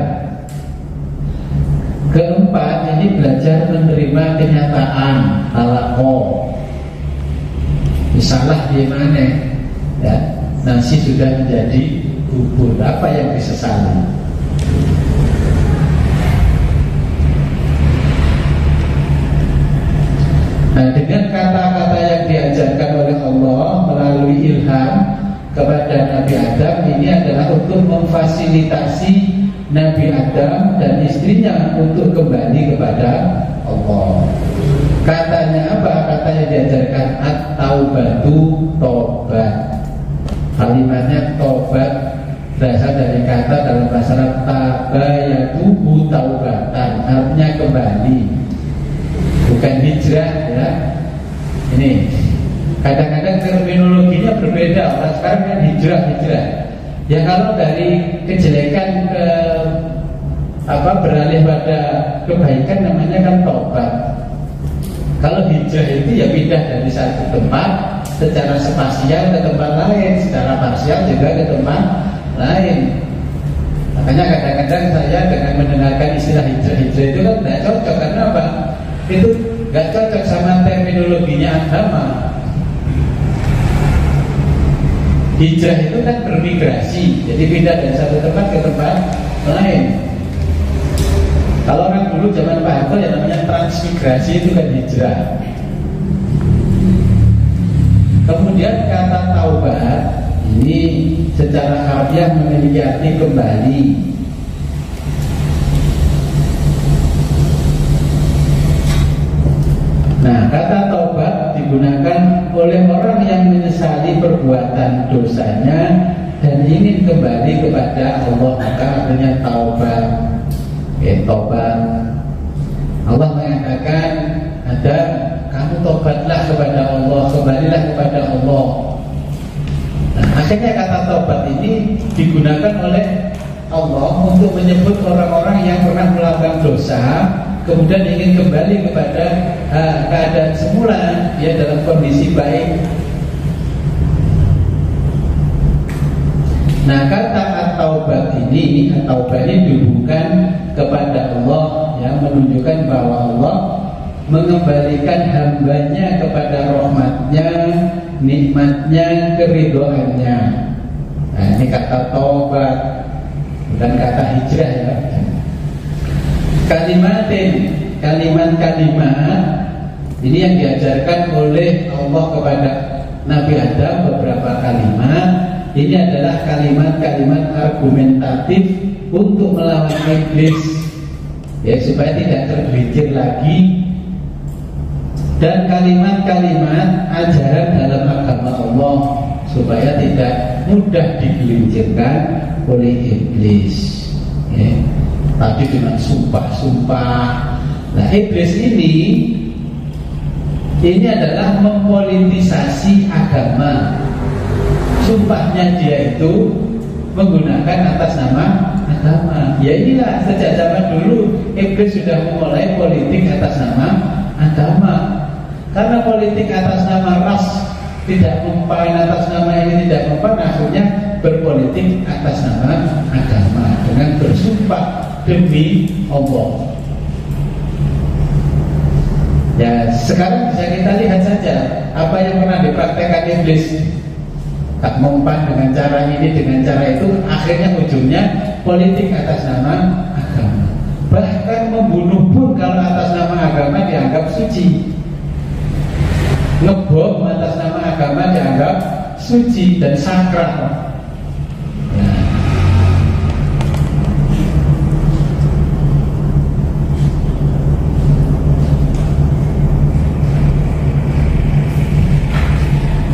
keempat ini belajar menerima kenyataan talaqqa. Salah di mana? Ya, nasi sudah menjadi bubur. Apa yang disesali? Nah, dengan kata-kata yang diajarkan oleh Allah melalui ilham kepada Nabi Adam ini adalah untuk memfasilitasi Nabi Adam dan istrinya untuk kembali kepada Allah. Katanya apa? Kata yang diajarkan at-taubatu tobat. Kalimatnya tobat berasal dari kata dalam bahasa Arab tabayatubu taubatan, artinya kembali, bukan hijrah ya. Ini kadang-kadang terminologinya berbeda. Orang sekarang kan hijrah. Ya kalau dari kejelekan ke beralih pada kebaikan namanya kan tobat. Kalau hijrah itu ya pindah dari satu tempat secara spasial ke tempat lain, secara parsial juga ke tempat lain. Makanya kadang-kadang saya dengan mendengarkan istilah hijrah itu kan tidak cocok. Karena apa? Itu nggak cocok sama terminologinya agama. Hijrah itu kan bermigrasi, jadi pindah dari satu tempat ke tempat lain. Kalau orang dulu zaman Pak Harto yang namanya transmigrasi itu kan hijrah. Kemudian kata taubat ini secara harfiah memiliki arti kembali. Nah, kata taubat digunakan oleh orang yang menyesali perbuatan dosanya dan ingin kembali kepada Allah, maka artinya taubat. tobat. Allah mengatakan kamu tobatlah kepada Allah, kembalilah kepada Allah. Nah, akhirnya kata tobat ini digunakan oleh Allah untuk menyebut orang-orang yang pernah melakukan dosa, kemudian ingin kembali kepada keadaan semula, ya, dalam kondisi baik. Nah, kata at-taubat ini dihubungkan kepada Allah, yang menunjukkan bahwa Allah mengembalikan hambanya kepada rahmatnya, nikmatnya, keridhoannya. Nah, ini kata taubat, bukan kata hijrah, ya. Kalimat ini yang diajarkan oleh Allah kepada Nabi Adam, beberapa kalimat. Ini adalah kalimat-kalimat argumentatif untuk melawan iblis, ya, supaya tidak tergelincir lagi. Dan kalimat-kalimat ajaran dalam agama Allah supaya tidak mudah digelincirkan oleh iblis, ya. Tadi dengan sumpah-sumpah. Nah, iblis ini adalah mempolitisasi agama. Sumpahnya dia itu menggunakan atas nama agama. Ya inilah, sejak zaman dulu iblis sudah memulai politik atas nama agama. Karena politik atas nama ras tidak mempan, atas nama ini tidak mempan, akhirnya berpolitik atas nama agama dengan bersumpah demi Allah. Ya, sekarang bisa kita lihat saja apa yang pernah dipraktekkan iblis. Tak mempan dengan cara ini, dengan cara itu, akhirnya ujungnya politik atas nama agama. Bahkan membunuh pun kalau atas nama agama dianggap suci. Ngebom atas nama agama dianggap suci dan sakral. Nah.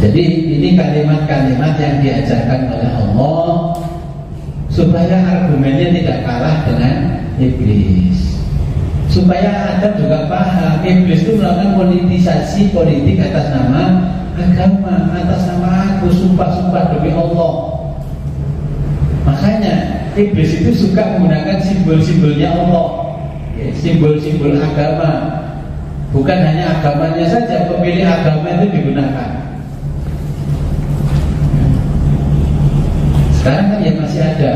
Jadi ini kalimat-kalimat yang diajarkan oleh Allah supaya argumennya tidak kalah dengan iblis. Supaya Adam juga paham iblis itu melakukan politisasi politik atas nama agama, atas nama aku, sumpah-sumpah demi Allah. Makanya iblis itu suka menggunakan simbol-simbolnya Allah, ya, simbol-simbol agama. Bukan hanya agamanya saja, pemilih agama itu digunakan. Sekarang kan ya masih ada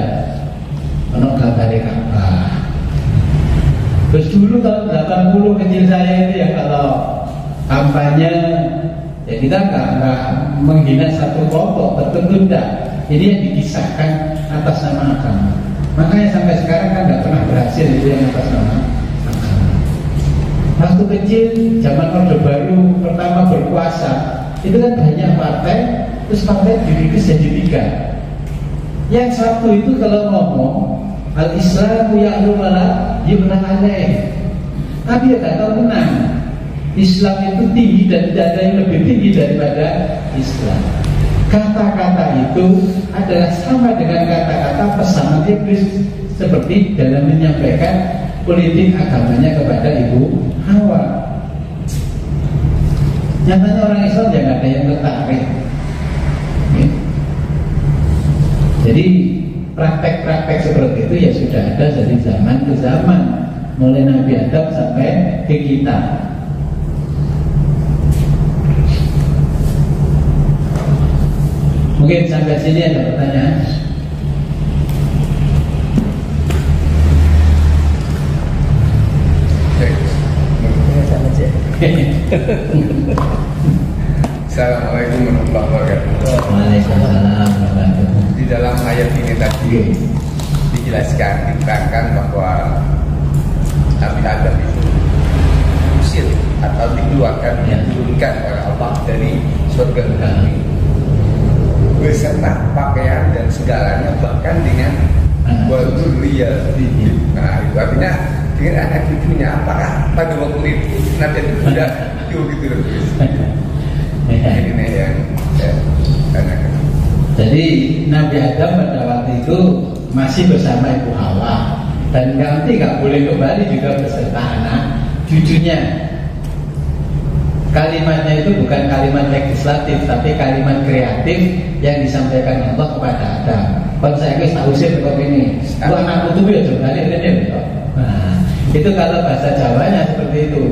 gambar Ka'bah. Terus dulu tahun 80 kecil saya itu ya, kalau kampanye ya kita nggak menghina satu kelompok tertentu, enggak. Ini yang dikisahkan atas nama agama. Makanya sampai sekarang kan nggak pernah berhasil itu yang atas nama agama. Waktu kecil zaman Orde Baru pertama berkuasa itu kan banyak partai, terus partai diringkes jadi 3. Yang satu itu kalau ngomong al-Islamu ya'lu wala yumna alaih, tapi ya gak tahu menang. Islam itu tinggi dan tidak ada yang lebih tinggi daripada Islam. Kata-kata itu adalah sama dengan kata-kata pesanan iblis, seperti dalam menyampaikan politik agamanya kepada Ibu Hawa. Nyatanya orang Islam ya gak ada yang tertarik. Jadi praktek-praktek seperti itu ya sudah ada dari zaman ke zaman, mulai Nabi Adam sampai ke kita. Mungkin sampai sini ada pertanyaan. Assalamualaikum warahmatullahi wabarakatuh. Waalaikumsalam warahmatullahi wabarakatuh. Di dalam ayat ini tadi dijelaskan, diterangkan bahwa Nabi Adam itu diusir atau dikeluarkan, diturunkan oleh Allah dari surga neraka beserta pakaian dan segalanya, bahkan dengan dzurriyyatihi. Nah, itu artinya dengan anak cucunya. Apakah pada waktu itu Nabi itu sudah gitu? Ini yang saya tanyakan. Jadi Nabi Adam pada waktu itu masih bersama Ibu Hawa, Dan nanti nggak boleh kembali juga beserta anak cucunya. Kalimatnya itu bukan kalimat legislatif, tapi kalimat kreatif yang disampaikan Allah kepada Adam. Kalau saya tahu sih seperti ini, gua anakku tuh ya juga ini. Nah, itu kalau bahasa Jawanya seperti itu.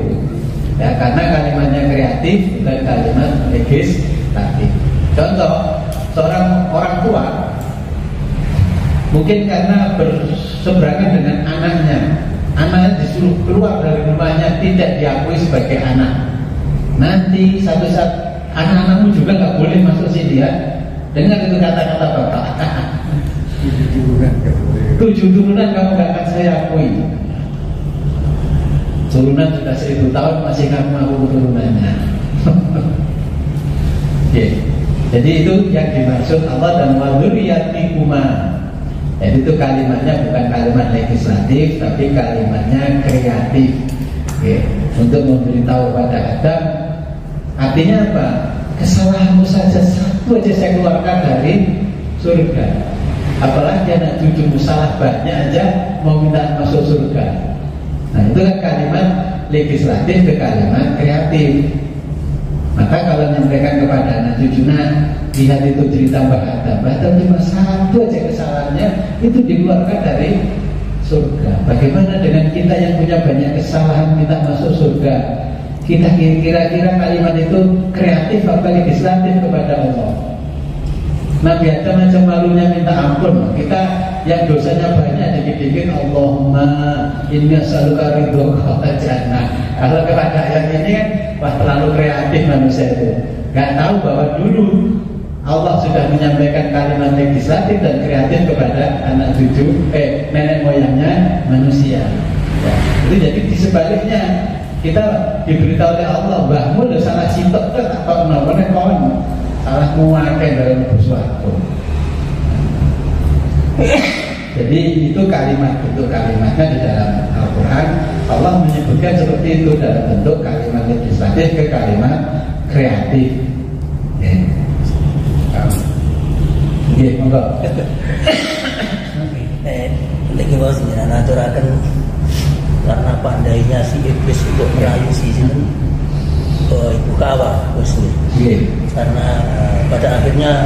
Ya, karena kalimatnya kreatif bukan kalimat legislatif. Contoh, seorang orang tua mungkin karena berseberangan dengan anaknya disuruh keluar dari rumahnya, tidak diakui sebagai anak. Nanti satu saat anak-anakmu juga nggak boleh masuk sini ya. Dengar itu kata-kata bapak. 7 turunan kamu nggak akan saya akui. Turunan sudah 1000 tahun masih kamu aku turunannya. Okay. Jadi itu yang dimaksud Allah dan wadzurriyyatikuma. Jadi itu kalimatnya bukan kalimat legislatif, tapi kalimatnya kreatif. Okay. Untuk memberitahu pada Adam, artinya apa? Kesalahanmu saja satu aja saya keluarkan dari surga. Apalagi anak cucumu salah banyak aja mau minta masuk surga. Nah itu kan kalimat legislatif ke kalimat kreatif. Maka kalau menyampaikan kepada anak cucunya, lihat itu cerita Mbak Adam cuma satu aja kesalahannya, itu dikeluarkan dari surga. Bagaimana dengan kita yang punya banyak kesalahan minta masuk surga? Kita kira-kira kalimat itu kreatif atau legislatif kepada Allah? Nabi Adam macam malunya minta ampun. Kita yang dosanya banyak dikit-dikit Allahumma inni as'aluka ridhoka jannah. Kalau kepada ayat ini kan wah terlalu kreatif manusia itu. Gak tahu bahwa dulu Allah sudah menyampaikan kalimat legislatif dan kreatif kepada anak cucu nenek moyangnya manusia. Ya, itu jadi di sebaliknya kita diberitahu oleh Allah bahwa lo salah sitok atau nomornya kawan salah muakai dalam sesuatu. Jadi itu kalimatnya di dalam Al-Quran Allah menyebutkan seperti itu dalam bentuk kalimat legislatif ke kalimat kreatif. Oke, monggo. Lagi mau sebenarnya aturakan karena pandainya si iblis untuk merayu si ibu kawah Husni. Karena pada akhirnya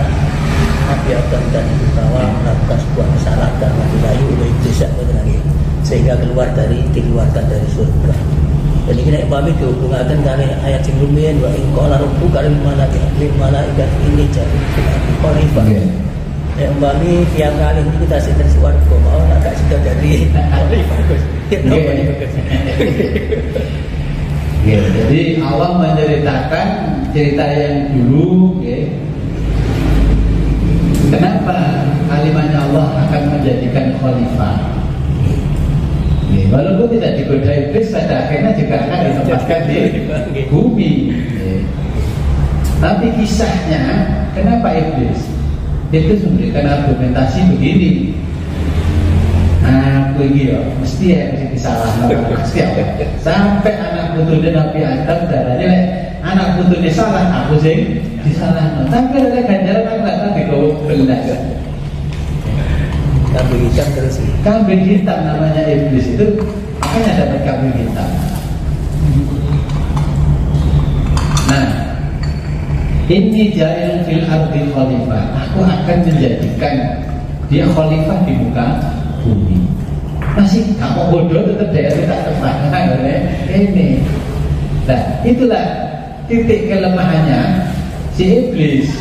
Nabi Adam dan ibu kawah melakukan sebuah kesalahan karena dirayu oleh iblis sehingga dikeluarkan dari surga. Jadi kita pahami dihubungkan kali ayat sebelumnya wa in qala rabbuka lil malaikati inni ja'ilun fil ardi khalifah. Yang pahami tiap kali ini kita sedang suwarga mau agak sudah dari khalifah. Jadi Allah menceritakan cerita yang dulu. Kenapa kalimatnya Allah akan menjadikan khalifah? Walaupun tidak digoda iblis, pada akhirnya juga akan ditempatkan di bumi. Tapi kisahnya, kenapa iblis? Itu memberikan argumentasi begini. Aku ini mesti salah. Sampai anak putunya Nabi Adam darahnya anak putunya salah, aku sih disalah. Tapi ada ganjaran aku nggak tahu kau belas. Kambing hitam terus. Kambing hitam namanya iblis itu, makanya dapat kambing hitam. Nah, ini ja'ilun fil ardi khalifah. Aku akan menjadikan dia khalifah di muka bumi. Masih kamu bodoh tetap daya tidak terpaksa oleh ini. Nah, itulah titik kelemahannya si iblis.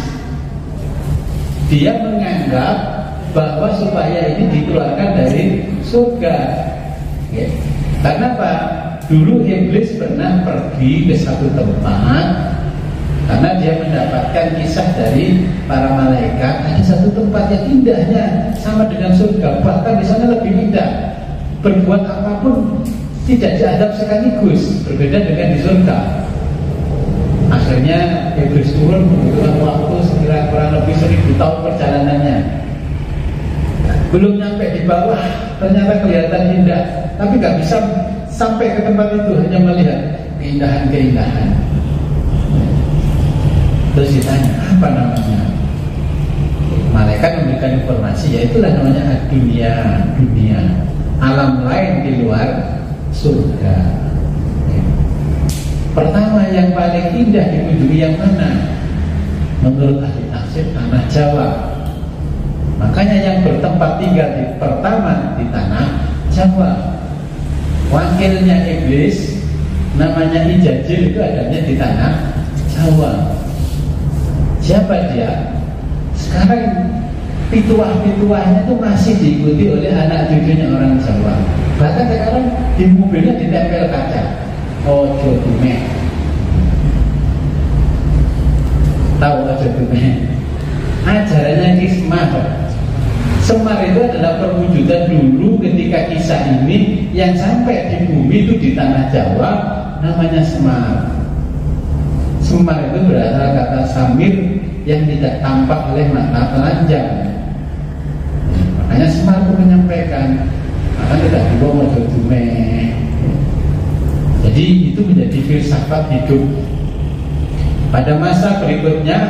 Dia menganggap bahwa supaya ini dikeluarkan dari surga. Karena apa? Dulu iblis pernah pergi ke satu tempat karena dia mendapatkan kisah dari para malaikat. Ada satu tempat yang indahnya sama dengan surga, bahkan di sana lebih indah. Berbuat apapun tidak diadab sekaligus, berbeda dengan di surga. Akhirnya iblis turun membutuhkan waktu sekira kurang lebih 1000 tahun perjalanannya. Belum sampai di bawah, ternyata kelihatan indah, tapi nggak bisa sampai ke tempat itu, hanya melihat keindahan-keindahan. Terus ditanya, apa namanya? Malaikat memberikan informasi, ya itulah namanya dunia. alam lain di luar surga. Pertama yang paling indah dikunjungi yang mana? Menurut ahli tafsir tanah Jawa. Makanya yang bertempat tinggal pertama di tanah Jawa. Wakilnya iblis namanya Ijajil itu adanya di tanah Jawa. Siapa dia? Sekarang pituah-pituahnya itu masih diikuti oleh anak cucunya orang Jawa. Bahkan sekarang di mobilnya ditempel kaca. Ojo Dume. Tahu Ojo Dume? Ajarannya Kismah. Semar itu adalah perwujudan dulu ketika kisah ini yang sampai di bumi itu di tanah Jawa namanya Semar. Semar itu berasal kata samir yang tidak tampak oleh mata telanjang. Makanya Semar itu menyampaikan, maka tidak dibawa Ojo Dume. Jadi itu menjadi filsafat hidup. Pada masa berikutnya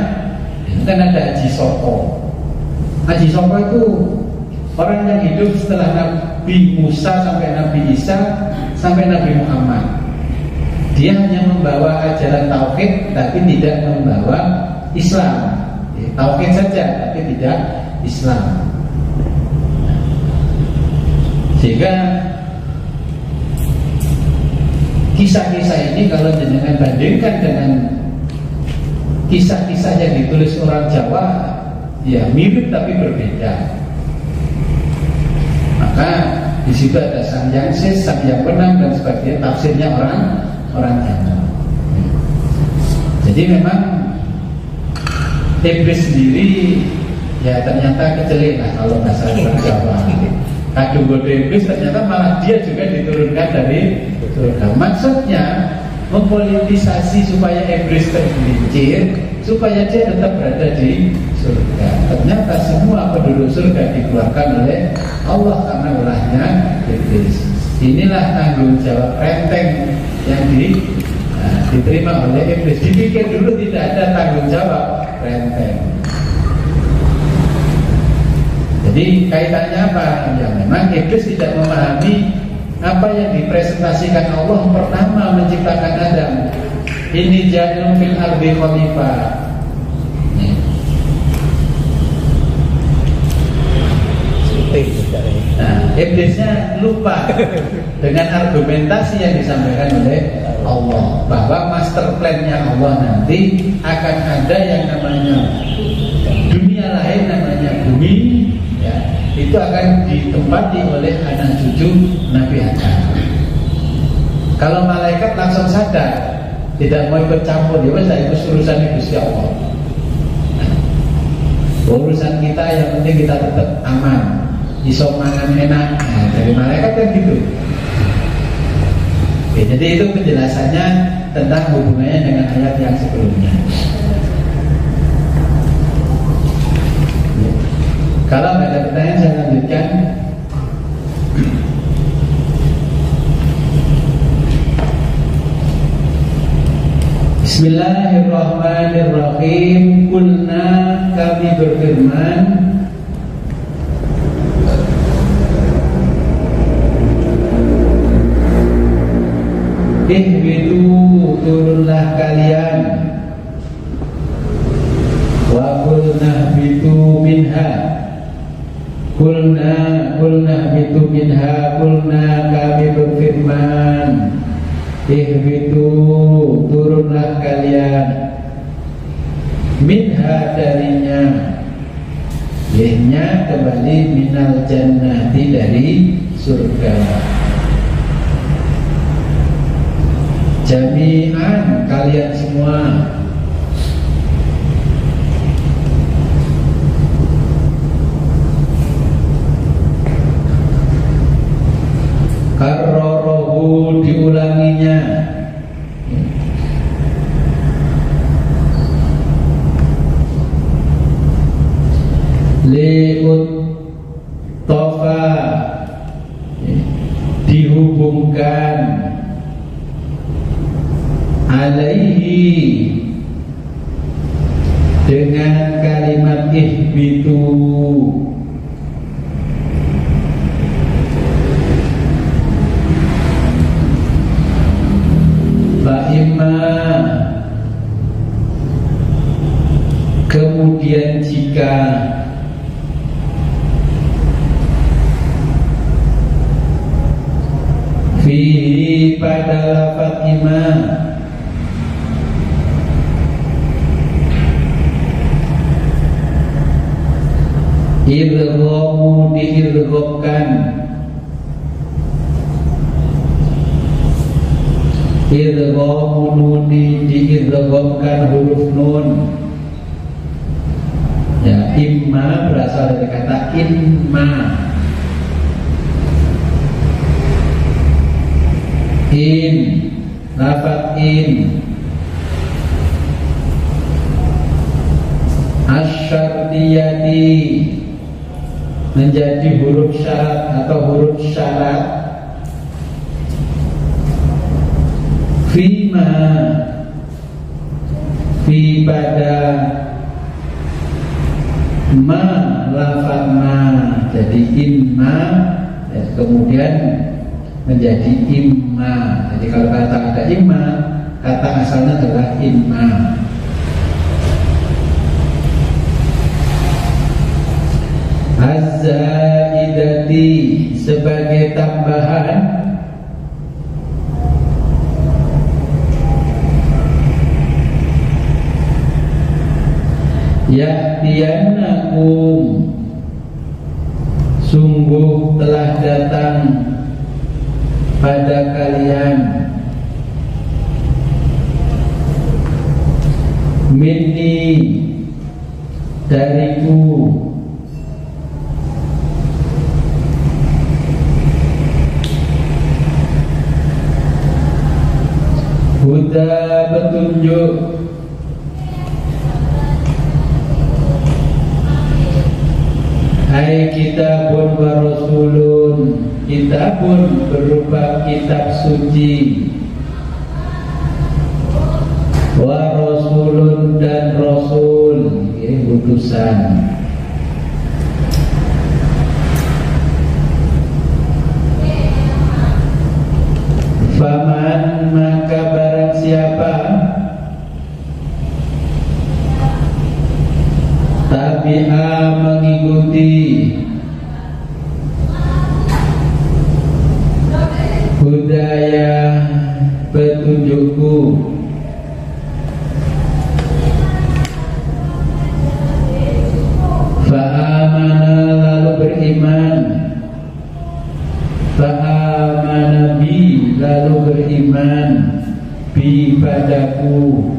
itu kan ada Haji Soko. Haji Soko itu orang yang hidup setelah Nabi Musa sampai Nabi Isa sampai Nabi Muhammad. Dia hanya membawa ajaran tauhid tapi tidak membawa Islam. Tauhid saja tapi tidak Islam. Sehingga kisah-kisah ini kalau jenengan bandingkan dengan kisah-kisah yang ditulis orang Jawa, ya mirip tapi berbeda. Maka di situ ada Sang Yangses, Sang Yang Benang dan sebagainya, tafsirnya orang Jawa. Jadi memang iblis sendiri ya ternyata kecelik lah kalau bahasa orang Jawa. Kadung bodoh iblis ternyata malah dia juga diturunkan dari surga. Maksudnya mempolitisasi supaya iblis tergelincir, supaya dia tetap berada di surga. Ternyata semua penduduk surga dikeluarkan oleh Allah karena ulahnya iblis. Inilah tanggung jawab renteng yang diterima oleh iblis. Dipikir dulu tidak ada tanggung jawab renteng. Jadi kaitannya apa? Ya memang iblis tidak memahami apa yang dipresentasikan Allah pertama menciptakan Adam. Ini ja'ilun fil ardi khalifah. Nah, iblisnya lupa dengan argumentasi yang disampaikan oleh Allah bahwa master plan-nya Allah nanti akan ada yang namanya dunia lain namanya bumi, ya, itu akan ditempati oleh anak cucu Nabi Adam. Kalau malaikat langsung sadar tidak mau ikut campur, ya wes itu urusan Gusti Allah. Urusan kita yang penting kita tetap aman, iso mangan enak. Nah, dari malaikat kan gitu. Oke, jadi itu penjelasannya tentang hubungannya dengan ayat yang sebelumnya. Kalau nggak ada pertanyaan saya lanjutkan. Bismillahirrahmanirrahim. Kulna, kami berfirman, ihbitu, turunlah kalian, wa kulna bitu minha. Kulna bitu minha. Kulna, kami berfirman, ihbitu, turunlah kalian, minha, darinya. Lihnya kembali minal jannati, dari surga. Jami'an, kalian semua. Karrohu, diulanginya. Liut tofa, dihubungkan, alaihi, dengan kalimat ihbitu. fihi pada lafaz ima idghamu diidghamkan, idghamu nuni diidghamkan huruf nun. Ya, imma berasal dari kata inma. In, lafaz in. Asyardiyati menjadi huruf syarat atau huruf syarat. Fima, fi pada ma lafaz ma, jadi imma kemudian menjadi imma. Jadi kalau kata ada imma, kata asalnya adalah imma. Az-zaidati sebagai tambahan, ya'tiyannakum sungguh telah datang pada kalian, minni dariku, huda petunjuk, hai kitabun wa rasulun, kitabun berupa kitab suci, wa rasulun dan rasul, ini utusan. Faman maka barang siapa tabi'a mengikuti hudaya petunjukku, fa'amana lalu beriman, fa'amana bi lalu beriman, bi padaku,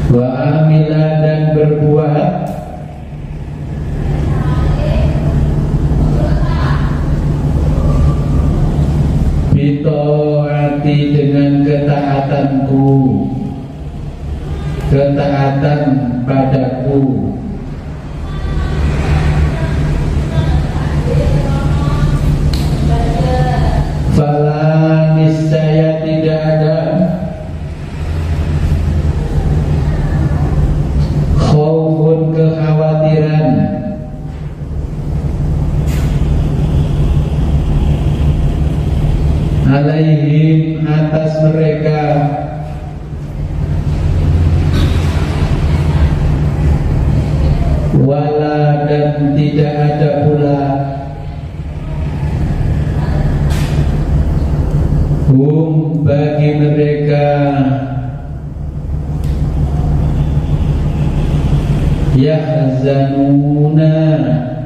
wa amila dan berbuat, bitaati dengan ketaatanku, ketaatan padaku, fala niscaya tidak ada khaufun kekhawatiran, alaihim atas mereka, wala dan tidak ada pula hum bagi mereka yahzanuna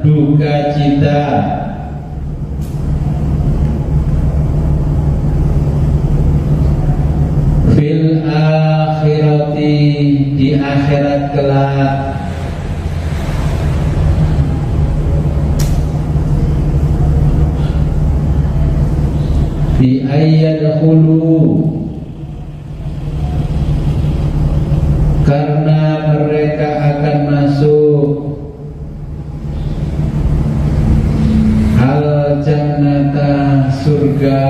duka cita, fil akhirati di akhirat kelak, bi ayyadkhulu karena mereka akan masuk al jannata surga.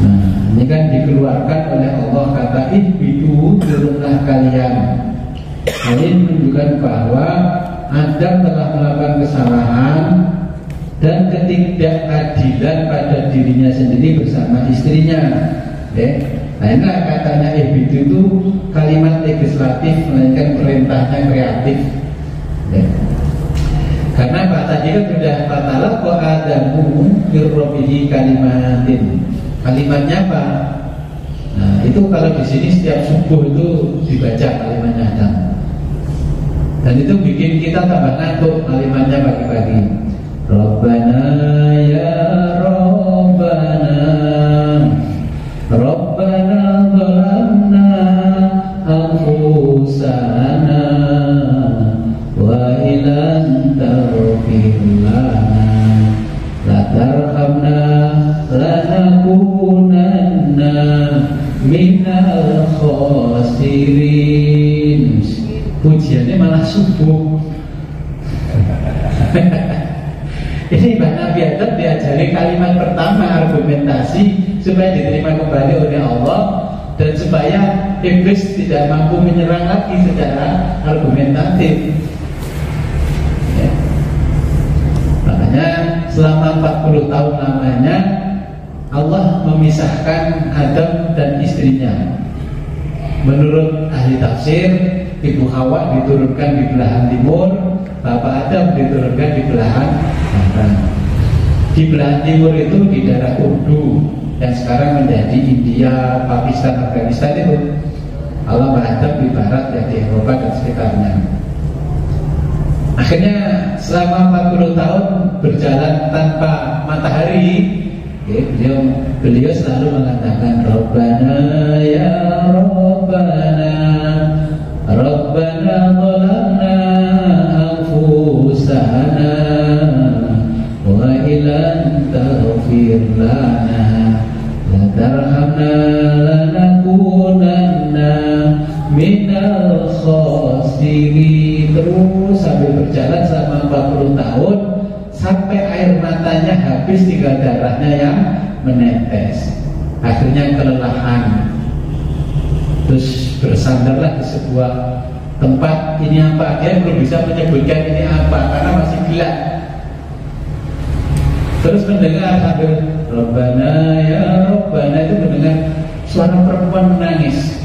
Nah, ini kan dikeluarkan oleh Allah, kata ihbitu, turunlah kalian. Ini menunjukkan bahwa Adam telah melakukan kesalahan dan ketidakadilan pada dirinya sendiri bersama istrinya. Nah ini katanya ihbitu itu kalimat legislatif, melainkan perintahnya kreatif. Ya. Karena Pak tadi kan sudah fatalaqa Adamu min rabbihi kalimatin. Kalimatnya apa? Nah itu kalau di sini setiap subuh itu dibaca kalimatnya Adam. Dan itu bikin kita tambah ngantuk kalimatnya pagi-pagi. Rabbana ya Rabbana, Rabbana zalamna anfusana wa ilan taghfir lana la tarhamna lanakunanna minal khasirin. Pujiannya malah subuh. Ini Mbak Nabi Adam diajari kalimat pertama argumentasi supaya diterima kembali oleh Allah dan supaya iblis tidak mampu menyerang lagi secara argumentatif. Ya. Makanya selama 40 tahun lamanya Allah memisahkan Adam dan istrinya. Menurut ahli tafsir, Ibu Hawa diturunkan di belahan timur, Bapak Adam diturunkan di belahan barat. Di belahan timur itu di daerah Urdu yang sekarang menjadi India, Pakistan, Afghanistan itu. Allah Adam di barat, ya di Eropa dan sekitarnya. Akhirnya selama 40 tahun berjalan tanpa matahari, beliau selalu mengatakan Rabbana ya Rabbana, Rabbana zalamna anfusana wa ilan taghfir lana la tarhamna lanakunanna minal khasirin. Terus sambil berjalan selama 40 tahun sampai air matanya habis, tinggal darahnya yang menetes. Akhirnya kelelahan, terus bersandarlah di sebuah tempat. Ini apa? Dia belum bisa menyebutkan ini apa karena masih gelap. Terus mendengar sambil Rabbana ya Rabbana, itu mendengar suara perempuan menangis.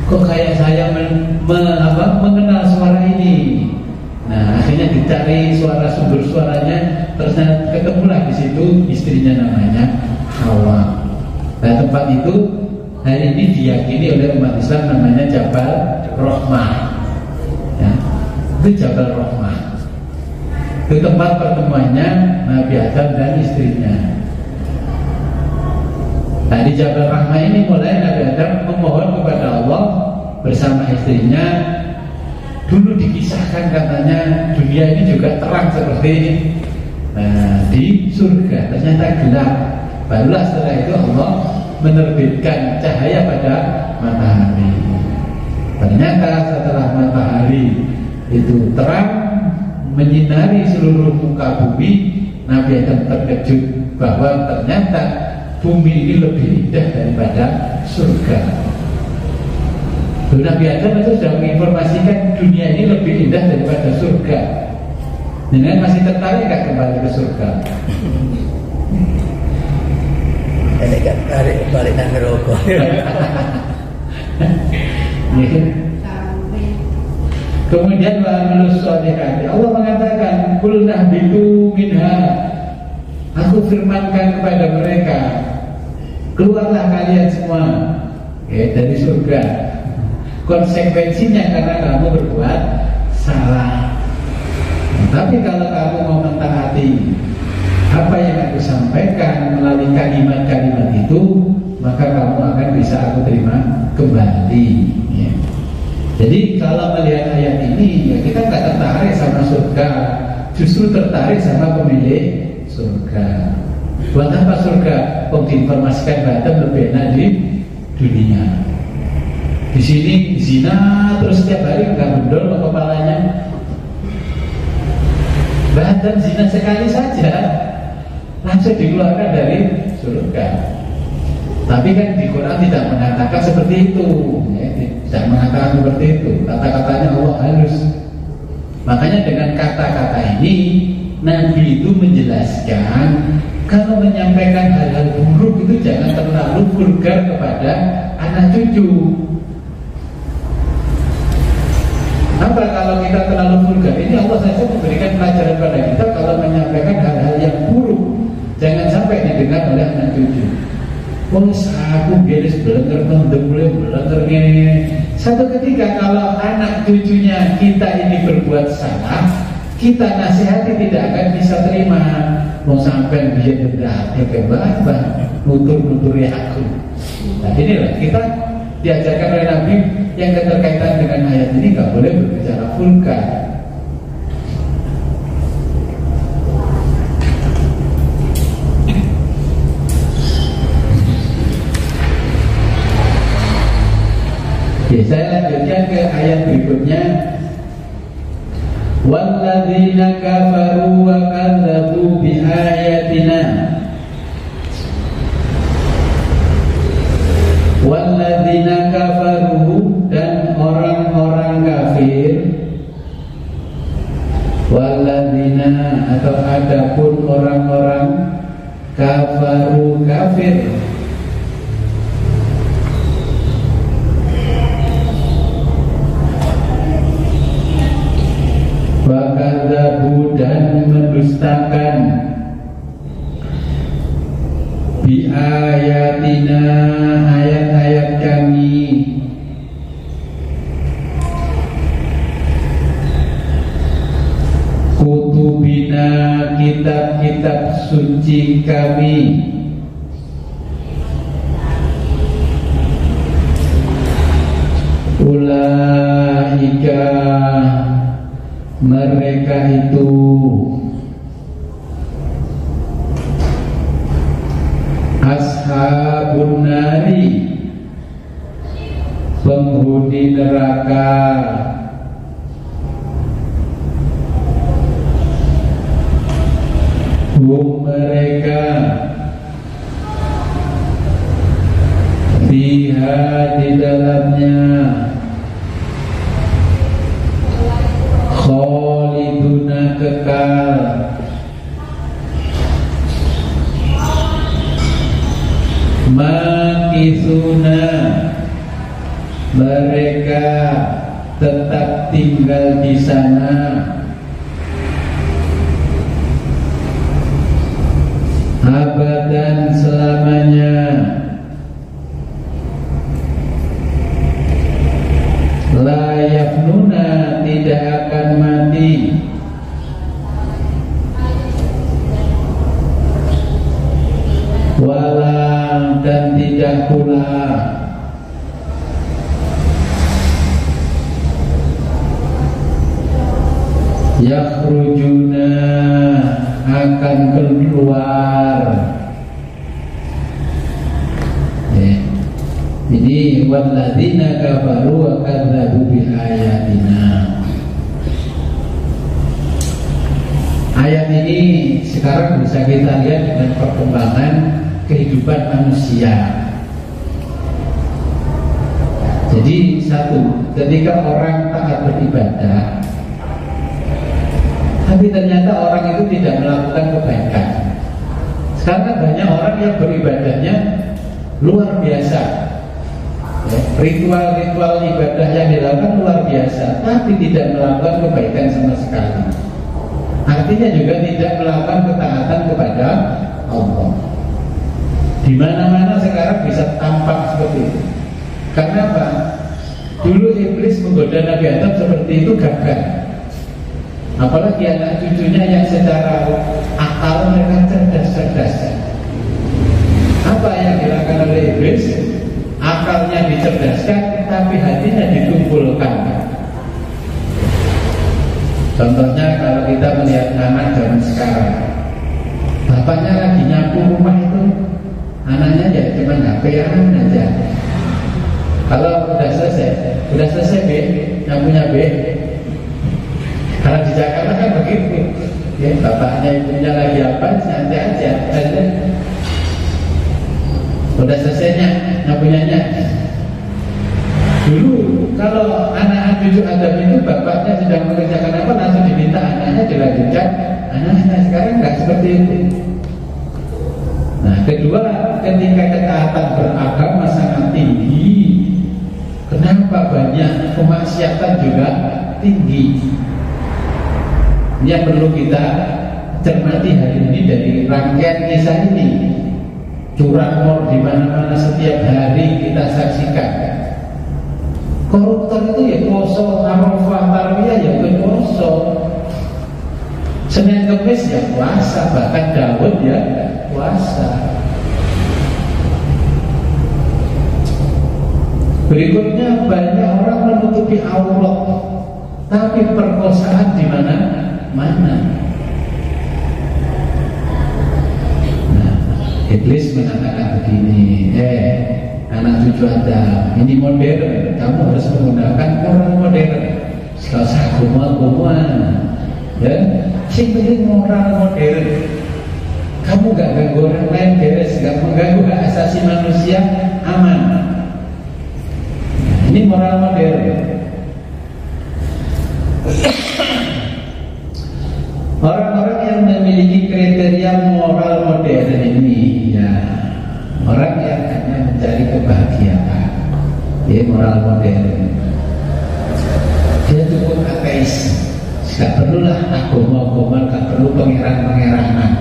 Kok kayak saya mengenal suara ini? Nah akhirnya dicari sumber suaranya, ternyata ketemulah di situ istrinya namanya Hawa. Nah tempat itu hari ini diyakini oleh umat Islam namanya Jabal Rahmah. Ya, itu Jabal Rahmah. Itu tempat pertemuannya Nabi Adam dan istrinya. Nah di Jabal Rahmah ini mulai Nabi Adam memohon kepada Allah bersama istrinya. Dulu dikisahkan katanya dunia ini juga terang seperti ini. Nah di surga ternyata gelap. Barulah setelah itu Allah menerbitkan cahaya pada matahari. Ternyata setelah matahari itu terang menyinari seluruh muka bumi, Nabi Adam terkejut bahwa ternyata bumi ini lebih indah daripada surga. Nabi Adam itu sudah menginformasikan dunia ini lebih indah daripada surga. Dengan masih tertarik gak kembali ke surga? Ini kan tarik balik nang rokok. Kemudian menurut soalnya Allah mengatakan kul nahbitu minha. Aku firmankan kepada mereka, keluarlah kalian semua dari surga. Konsekuensinya karena kamu berbuat salah. Tapi kalau kamu mau mentaati apa yang aku sampaikan melalui kalimat-kalimat itu, maka kamu akan bisa aku terima kembali. Ya. Jadi kalau melihat ayat ini, ya kita nggak tertarik sama surga, justru tertarik sama pemilik surga. Buat apa surga? Diinformasikan Adam lebih enak di dunia. Di sini zina terus setiap hari nggak mendol ke kepalanya. Bahkan zina sekali saja langsung dikeluarkan dari surga. Tapi kan di Quran tidak mengatakan seperti itu, ya, tidak mengatakan seperti itu. Kata-katanya Allah halus. Makanya dengan kata-kata ini Nabi itu menjelaskan kalau menyampaikan hal-hal buruk itu jangan terlalu vulgar kepada anak cucu. Apa kalau kita terlalu vulgar? Ini Allah saja memberikan pelajaran pada kita kalau menyampaikan hal-hal yang buruk, jangan sampai didengar oleh anak cucu. Wong aku beres belenger belenger ini. Satu ketika kalau anak cucunya kita ini berbuat salah, kita nasihati tidak akan bisa terima. Mau sampai dia berarti kebabah nutur-nuturi aku. Nah inilah kita diajarkan oleh Nabi yang keterkaitan dengan ayat ini nggak boleh berbicara vulgar. Oke, saya lanjutkan ke ayat berikutnya. Walladzina kafaru wa kadzabu bi ayatina. Walladzina kafaru, dan orang-orang kafir. Walladzina, atau adapun orang-orang kafaru kafir. Wakadzabu, dan mendustakan bi ayatina, ayat-ayat kami. Kutubina, kitab-kitab suci kami. Ulaika, mereka itu ashabun nari, penghuni neraka. Hum, mereka fiha, di dalamnya, khaliduna, kekal. Makisuna, mereka tetap tinggal di sana. Abadan, selamanya. La yafnuna, tidak akan mati. Walang, dan tidak pula yakhrujuna, akan keluar. Ini walladzina kafaru wa kadzabu bi ayatina. Ayat ini sekarang bisa kita lihat dengan perkembangan kehidupan manusia. Jadi satu, ketika orang taat beribadah, tapi ternyata orang itu tidak melakukan kebaikan. Sekarang banyak orang yang beribadahnya luar biasa, ritual-ritual ibadah yang dilakukan luar biasa, tapi tidak melakukan kebaikan sama sekali. Artinya juga tidak melakukan ketaatan kepada Allah. Di mana-mana sekarang bisa tampak seperti itu. Karena apa? Dulu iblis menggoda Nabi Adam seperti itu gagal. Apalagi anak cucunya yang secara akal mereka cerdas-cerdas. Apa yang dilakukan oleh iblis? Akalnya dicerdaskan, tapi hatinya ditumpulkan. Contohnya kalau kita melihat anak zaman sekarang, bapaknya lagi nyapu rumah itu, anaknya ya cuma HP-an aja. Kalau udah selesai B, nyapunya B. Kalau di Jakarta kan begitu, ya, bapaknya ibunya lagi apa, santai aja. Udah selesainya nyapunya. Dulu kalau anak cucu Adam itu bapaknya sedang mengerjakan apa, langsung diminta anaknya dilanjutkan. Anaknya sekarang nggak seperti itu. kedua, ketika ketaatan beragama sangat tinggi, kenapa banyak kemaksiatan juga tinggi? Ini yang perlu kita cermati hari ini dari rangkaian kisah ini. Curanmor di mana-mana setiap hari kita saksikan. Koruptor itu ya poso, Arafah, Tarwiyah ya poso, Senin Kemis ya puasa, bahkan Daud ya puasa. Berikutnya, banyak orang menutupi aurat, tapi perkosaan di mana-mana. Nah, iblis mengatakan begini, anak cucu Adam, ini modern, kamu harus menggunakan moral modern. Gak usah guma-guma, ya. Sing penting moral modern. Kamu gak ganggu orang lain, beres, gak mengganggu hak asasi manusia, aman. Ini moral modern. Orang-orang yang memiliki kriteria moral modern ini, ya, orang yang hanya mencari kebahagiaan, dia moral modern. Dia cukup ateis, gak perlulah agama-agama, gak perlu pangeran-pangeranan.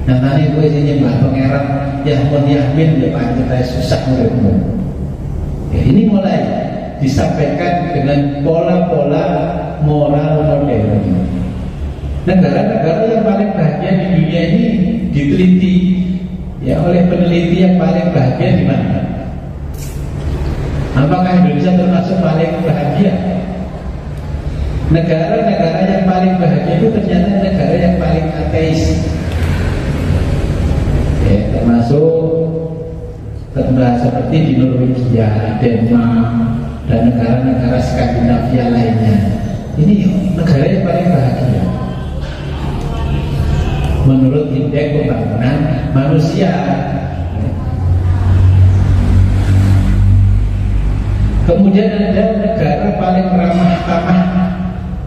Nah tadi gue nyembah pangeran, ya pun yamin, ya pancet aja susah menurutmu. Ya, ini mulai disampaikan dengan pola-pola moral modern. Negara-negara yang paling bahagia di dunia ini diteliti ya oleh peneliti yang paling bahagia di mana? Apakah Indonesia termasuk paling bahagia? Negara-negara yang paling bahagia itu ternyata negara yang paling ateis. Ya, termasuk seperti di Norwegia, Denmark, dan negara-negara Skandinavia lainnya. Ini negara yang paling bahagia menurut indeks pembangunan manusia. Kemudian ada negara paling ramah tamah.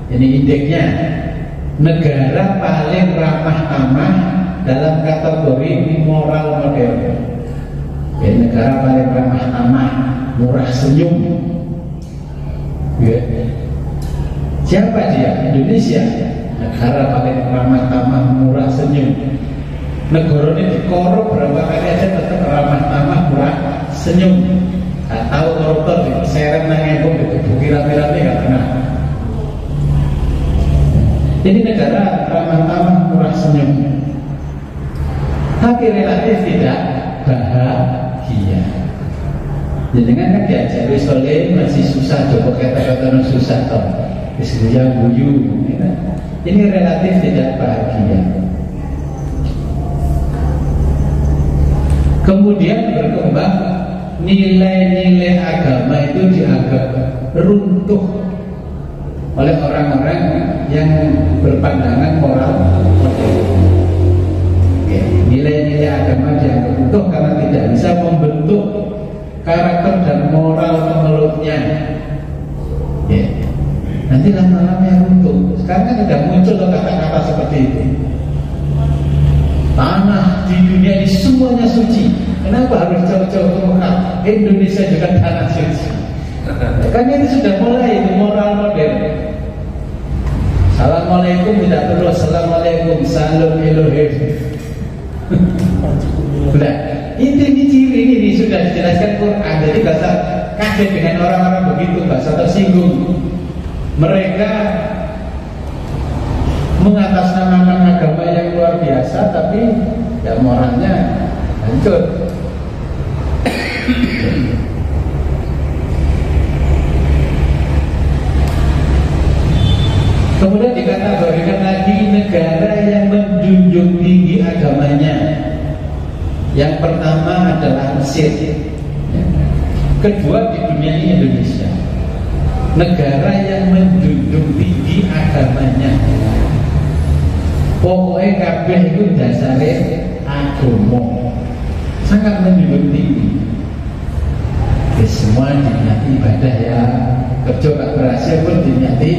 Ini indeksnya. Negara paling ramah tamah dalam kategori moral modern. Ya, negara paling ramah tamah, murah senyum. Ya. Siapa dia? Indonesia. Negara paling ramah tamah, murah senyum. Negara ini dikorup berapa kali aja tetap ramah tamah, murah senyum. Gak tahu koruptor diseret nangengkung dikebuki rame-rame gak pernah. Ini negara ramah tamah, murah senyum, tapi relatif tidak bahagia. Jadi kan diajari soleh masih susah, coba kata-kata susah toh. Istilahnya guyu. Ini relatif tidak bahagia. Kemudian berkembang nilai-nilai agama itu dianggap runtuh oleh orang-orang yang berpandangan moral modern. Nilai-nilai agama dianggap runtuh karena tidak bisa membentuk karakter dan moral pemeluknya. Nanti lama-lama runtuh. Sekarang kan sudah muncul kata-kata seperti itu. Tanah di dunia ini semuanya suci. Kenapa harus jauh-jauh ke Mekah? Indonesia juga tanah suci. Karena itu sudah mulai itu moral modern. Assalamualaikum tidak perlu assalamualaikum, salam Elohim. Nah, ini ciri ini sudah dijelaskan Quran. Jadi bahasa kaget dengan orang-orang begitu, bahasa tersinggung. Mereka mengatasnamakan agama yang luar biasa, tapi ya moralnya hancur. Kemudian dikategorikan lagi negara yang menjunjung tinggi agamanya. Yang pertama adalah Mesir. Kedua di dunia ini Indonesia. Negara yang menjunjung tinggi agamanya. Pokoknya kabeh itu dasarnya agama, sangat menjunjung tinggi. Semua dinyati ibadah ya. Kerja gak berhasil pun dinyati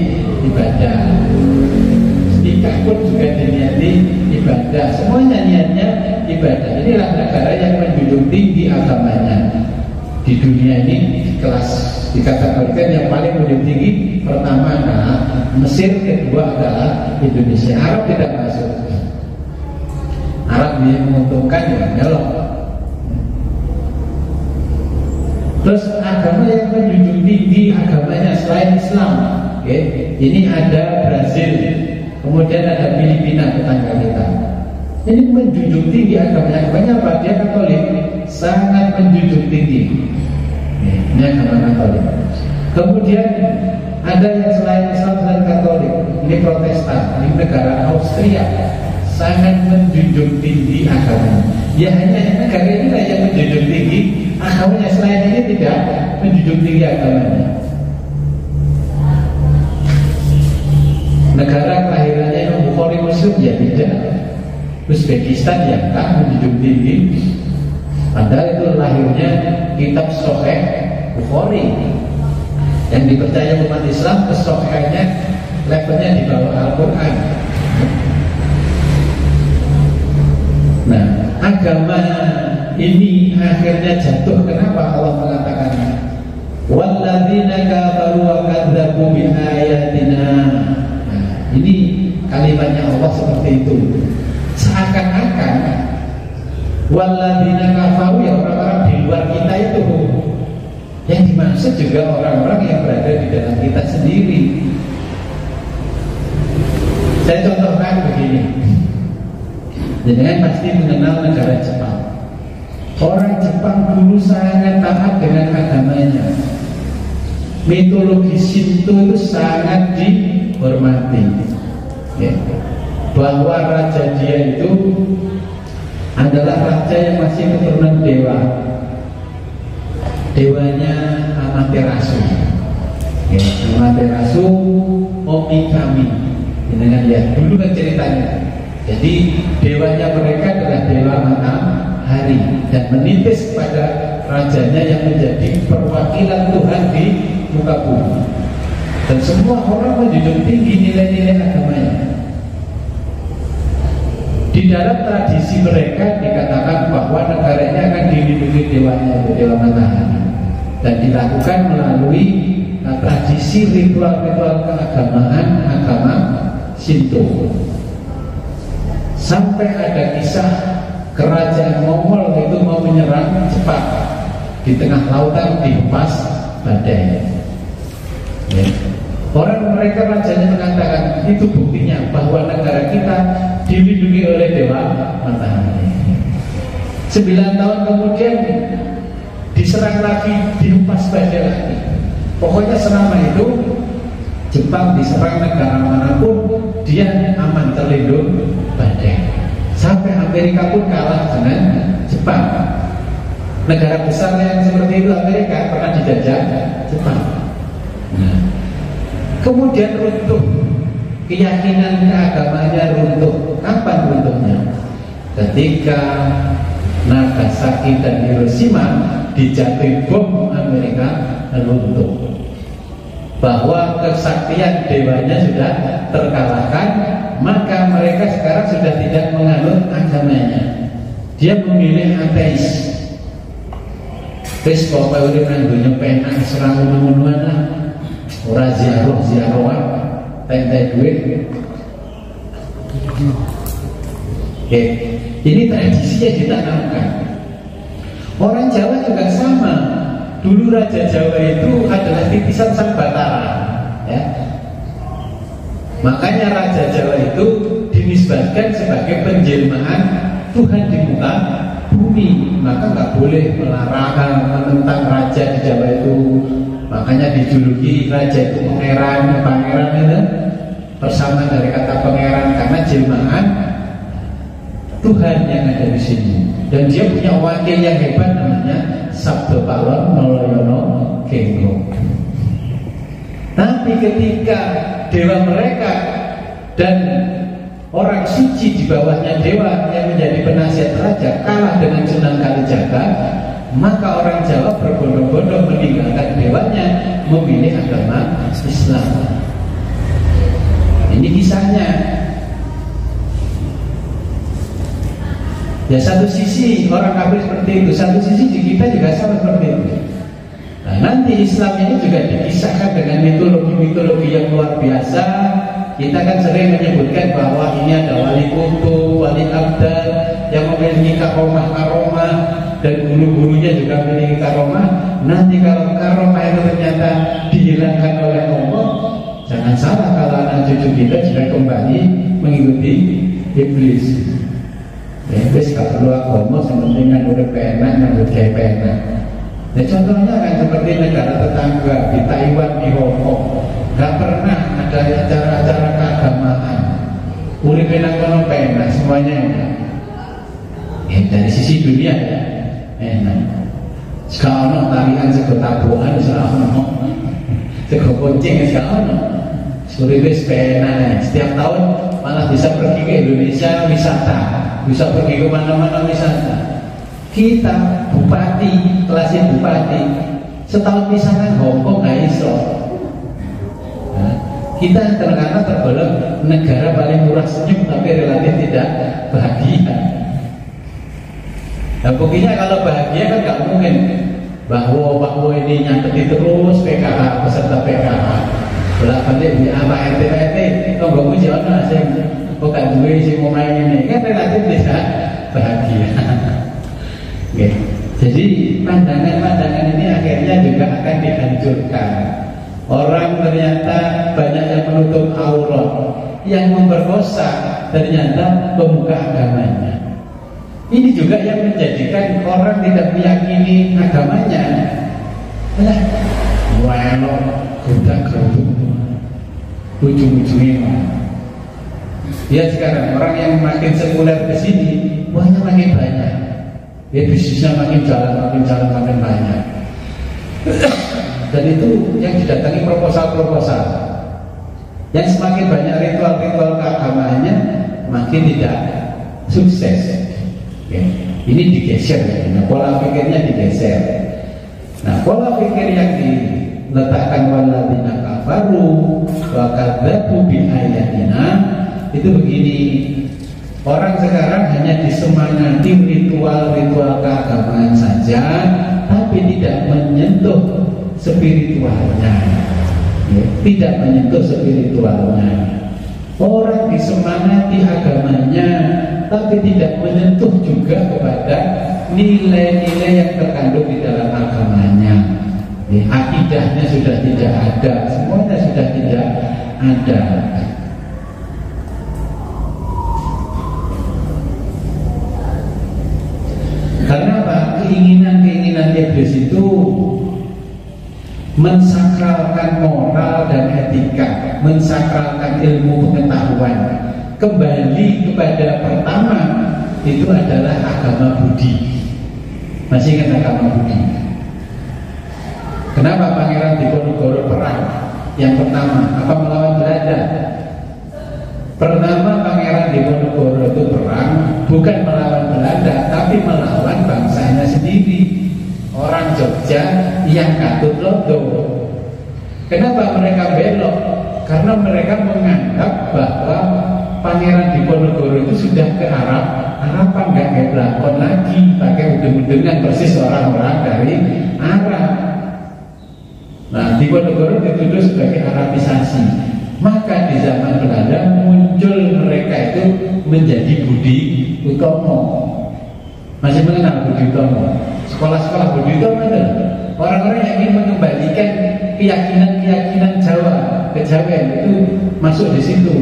ibadah. nikah pun juga diniati ibadah, semuanya niatnya ibadah. Inilah negara yang menjunjung tinggi agamanya. Di dunia ini kelas dikategorikan yang paling menjunjung tinggi pertama adalah Mesir, kedua adalah Indonesia. Arab tidak masuk. Arab yang menguntungkan ya nyelok. Terus agama yang menjunjung tinggi agamanya selain Islam, okay? Ini ada Brazil, kemudian ada Filipina, tetangga kita. Ini menjunjung tinggi agamanya. Agamanya apa? Dia Katolik, sangat menjunjung tinggi. Ini agama Katolik. Kemudian ada yang selain Islam dan Katolik, ini Protestan. Ini negara Austria, sangat menjunjung tinggi agamanya. Ya hanya negara inilah yang menjunjung tinggi agamanya, selain ini tidak menjunjung tinggi agamanya. Negara kelahirannya Imam Bukhari Muslim ya tidak. Uzbekistan yang kan menjunjung tinggi, padahal itu lahirnya kitab Sahih Bukhari yang dipercaya umat Islam, kesohihannya levelnya di bawah Al-Quran. Nah, agama ini akhirnya jatuh. Kenapa Allah mengatakannya? Walladzina kafaru wa kadzdzabu bi ayatina. Nah, ini kalimatnya Allah seperti itu. Seakan-akan walladzina kafaru ya orang-orang di luar kita itu. Yang dimaksud juga orang-orang yang berada di dalam kita sendiri. Saya contohkan begini. Jangan pasti mengenal negara Jepang. Orang Jepang dulu sangat taat dengan agamanya. Mitologi Shinto itu sangat dihormati. Ya. Bahwa raja dia itu adalah raja yang masih keturunan dewa. Dewanya Amaterasu. Ya, Amaterasu Omikami. Dengan lihat dulu kan ceritanya. Jadi dewanya mereka adalah dewa matahari dan menitis kepada rajanya yang menjadi perwakilan Tuhan di muka bumi. Dan semua orang menjunjung tinggi nilai-nilai agamanya. Di dalam tradisi mereka dikatakan bahwa negara ini akan dilindungi dewanya, dewa matahari, dan dilakukan melalui tradisi ritual-ritual keagamaan agama Shinto. Sampai ada kisah kerajaan Mongol itu mau menyerang Jepang, di tengah lautan dihempas badai. Ya. Orang mereka rajanya mengatakan itu buktinya bahwa negara kita dilindungi oleh dewa matahari. 9 tahun kemudian diserang lagi, dihempas badai lagi. Pokoknya selama itu Jepang diserang negara manapun dia aman, terlindung badai. Sampai Amerika pun kalah dengan Jepang. Negara besar yang seperti itu Amerika pernah dijajah Jepang. Nah, kemudian runtuh, keyakinan agamanya runtuh. Kapan runtuhnya? Ketika Nagasaki dan Hiroshima dijatuhi bom Amerika, runtuh. Bahwa kesaktian dewanya sudah terkalahkan, maka mereka sekarang sudah tidak menganut agamanya. Dia memilih ateis. Terus pokoknya udah nanggunya penak serang unu-unuan lah. Ora ziarah-ziarahan, tente duit. Oke, ini tradisinya ditanamkan. Orang Jawa juga sama. Dulu Raja Jawa itu adalah titisan Sang Batara, ya. Makanya Raja Jawa itu dinisbatkan sebagai penjelmaan Tuhan di muka bumi. Maka nggak boleh melarang, menentang Raja di Jawa itu. Makanya dijuluki Raja itu pangeran itu persamaan dari kata pangeran, karena jelmaan Tuhan yang ada di sini. Dan dia punya wakil yang hebat namanya Sabdo Palon Noloyono Genggo. Tapi ketika dewa mereka dan orang suci di bawahnya dewa yang menjadi penasihat raja kalah dengan Sunan Kalijaga, maka orang Jawa berbondong-bondong meninggalkan dewanya, memilih agama Islam. Ini kisahnya. Ya satu sisi orang kafir seperti itu, satu sisi di kita juga sama seperti itu. Nah, nanti Islam ini juga dikisahkan dengan mitologi-mitologi yang luar biasa. Kita kan sering menyebutkan bahwa ini ada wali kutub, wali abdal yang memiliki karomah-karomah, dan guru-gurunya juga memiliki karomah. Nanti kalau karomah itu ternyata dihilangkan oleh Allah, jangan salah kalau anak cucu kita juga kembali mengikuti iblis. Iblis gak perlu agama, sementing udah penak, nganggut kayak penak. Ya contohnya kan seperti negara tetangga di Taiwan, di Hong Kong, gak pernah ada acara-acara keagamaan. Uripnya kono penak semuanya enak. Dari sisi dunia ya enak. Sekarang tarian sego tabuhan, sekarang sego kucing, sekarang uripnya penak. Setiap tahun malah bisa pergi ke Indonesia wisata, bisa pergi ke mana-mana wisata. Kita bupati, kelasnya bupati, setahun misalkan Hongkong nggak iso. Nah, kita ternyata tergolong negara paling murah senyum tapi relatif tidak bahagia. Nah, pokoknya kalau bahagia kan nggak mungkin bahwa ini nyangketi terus PKH, peserta PKH. Bolak-balik di apa RT, tonggomu jangan sih, bukan gue sih mau main ini, kan relatif bisa bahagia. Okay. Jadi pandangan-pandangan ini akhirnya juga akan dihancurkan. Orang ternyata banyak yang menutup aurat, yang memperkosa ternyata pemuka agamanya. Ini juga yang menjadikan orang tidak meyakini agamanya. Walau geruduk ujung-ujungnya. Ya sekarang orang yang makin sekuler ke sini, uangnya makin banyak. Ya bisnisnya makin jalan, makin banyak. Dan itu yang didatangi proposal-proposal. Yang semakin banyak ritual-ritual keagamaannya, makin tidak sukses. Ya. Ini digeser, nah, pola pikirnya digeser. Nah, pola pikir yang diletakkan walladzina kafaru wa kadzabu bi ayatina itu begini. Orang sekarang hanya disemangati ritual-ritual keagamaan saja, tapi tidak menyentuh spiritualnya. Ya, tidak menyentuh spiritualnya. Orang disemangati agamanya, tapi tidak menyentuh juga kepada nilai-nilai yang terkandung di dalam agamanya. Ya, akidahnya sudah tidak ada, semuanya sudah tidak ada. Karena apa? Keinginan-keinginan iblis itu mensakralkan moral dan etika, mensakralkan ilmu pengetahuan. Kembali kepada pertama itu adalah agama budi. Masih ingat agama budi? Kenapa Pangeran Diponegoro perang? Yang pertama, apa melawan Belanda? Pertama Pangeran Diponegoro itu perang bukan melawan Belanda, tapi melawan bangsanya sendiri, orang Jogja yang Katut Lodo. Kenapa mereka belok? Karena mereka menganggap bahwa Pangeran Diponegoro itu sudah ke Arapan, nggak kayak belakon lagi, pakai udeng-udengan persis orang-orang dari Arab. Nah, Diponegoro dituduh sebagai Arabisasi. Maka di zaman Belanda muncul mereka itu menjadi Budi Utomo. Masih mengenal Budi Utomo? Sekolah-sekolah Budi Utomo itu orang-orang yang ingin mengembalikan keyakinan-keyakinan Jawa, kejawen itu masuk di situ.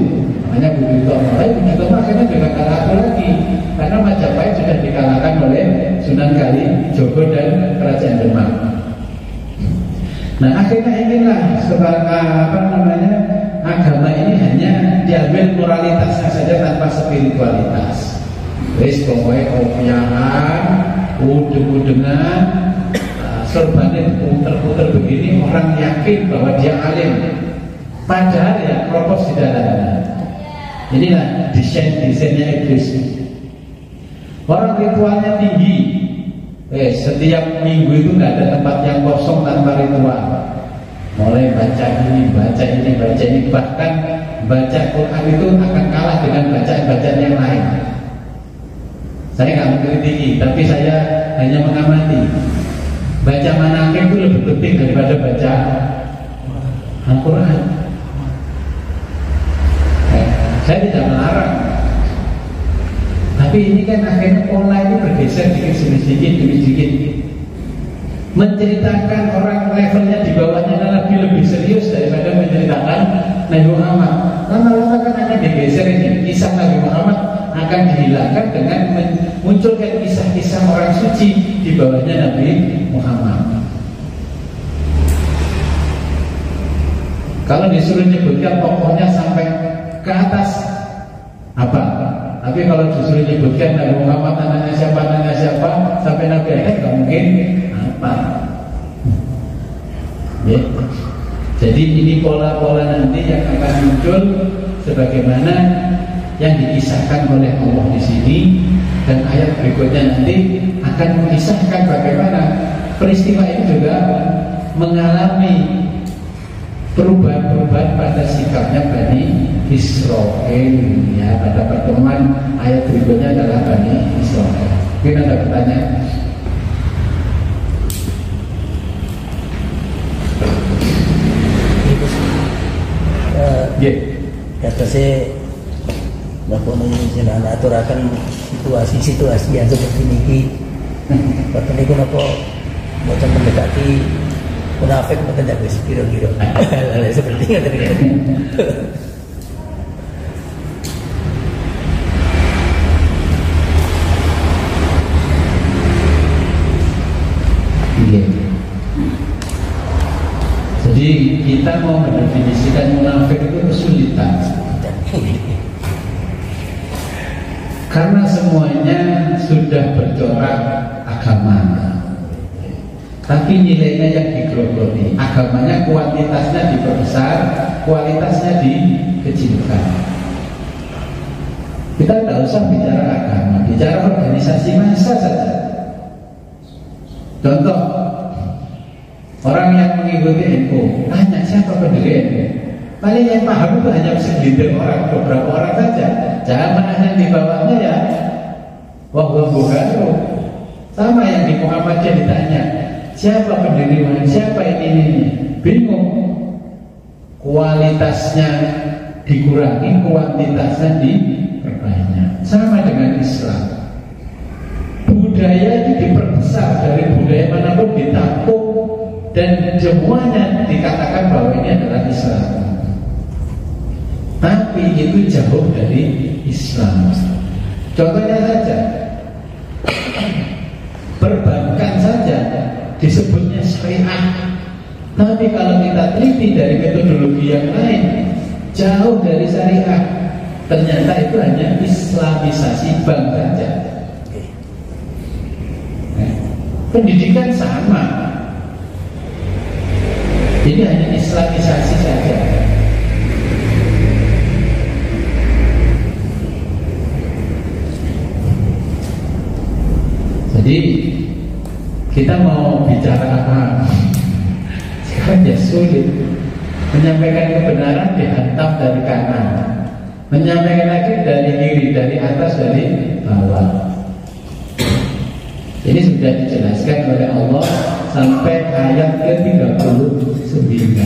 Namanya Budi Utomo. Tapi Budi Utomo akhirnya juga kalah lagi karena Majapahit sudah dikalahkan oleh Sunan Kalijogo dan Kerajaan Demak. Nah akhirnya inilah agama ini hanya diambil moralitasnya saja tanpa spiritualitas. Wis pokoknya kopiahan, udeng-udengan, serbannya puter-puter begini, orang yakin bahwa dia alim. Padahal ya propos di dalamnya. Inilah desainnya iblis. Orang ritualnya tinggi. Setiap minggu itu nggak ada tempat yang kosong tanpa ritual. Mulai baca ini, bahkan baca Quran itu akan kalah dengan bacaan-bacaan yang lain. Saya nggak mengkritiki, tapi saya hanya mengamati. Baca manakib itu lebih penting daripada baca Al-Quran. Saya tidak melarang, tapi ini kan akhirnya pola ini bergeser sedikit. Menceritakan orang levelnya di bawahnya lebih serius daripada menceritakan Nabi Muhammad. Lama-lama kan akan digeser ini. Kisah Nabi Muhammad akan dihilangkan dengan munculkan kisah-kisah orang suci di bawahnya Nabi Muhammad. Kalau disuruh nyebutkan tokohnya sampai ke atas apa? Tapi kalau disuruh nyebutkan Nabi Muhammad anaknya siapa sampai Nabi akhir nggak mungkin apa? Ya. Jadi ini pola-pola nanti yang akan muncul sebagaimana yang dikisahkan oleh Allah di sini, dan ayat berikutnya nanti akan mengisahkan bagaimana peristiwa ini juga mengalami perubahan-perubahan pada sikapnya Bani Israel. Ya, pada pertemuan ayat berikutnya adalah Bani Israel. Mungkin ada pertanyaan? Kata saya, bapak menjelaskan aturakan situasi yang seperti ini. Bapak ini kenapa macam mendekati munafik macam tak bisa kira-kira. Seperti yang terjadi. Jadi kita mau mendefinisikan munafik itu kesulitan, karena semuanya sudah bercorak agama, tapi nilainya yang digerogoti. Agamanya kuantitasnya diperbesar, kualitasnya dikecilkan. Kita tidak usah bicara agama, bicara organisasi massa saja. Contoh, orang yang mengikuti NU, tanya siapa pendiri NU? Paling yang paham itu hanya segelintir orang, beberapa orang saja. Jamaah yang di bawahnya ya wah bukan. Sama yang di Muhammadiyah ditanya, siapa pendiri mana? Siapa ini? Bingung. Kualitasnya dikurangi, kuantitasnya diperbanyak. Sama dengan Islam. Budaya itu diperbesar, dari budaya manapun ditampung, dan semuanya dikatakan bahwa ini adalah Islam. Tapi itu jauh dari Islam. Contohnya saja, perbankan saja disebutnya syariah, tapi kalau kita teliti dari metodologi yang lain, jauh dari syariah. Ternyata itu hanya islamisasi bank saja. Pendidikan sama, ini hanya islamisasi saja. Jadi kita mau bicara apa? Sekarang ya sulit. Menyampaikan kebenaran dihantam dari kanan, menyampaikan lagi dari kiri, dari atas, dari bawah. Ini sudah dijelaskan oleh Allah sampai ayat ke-39.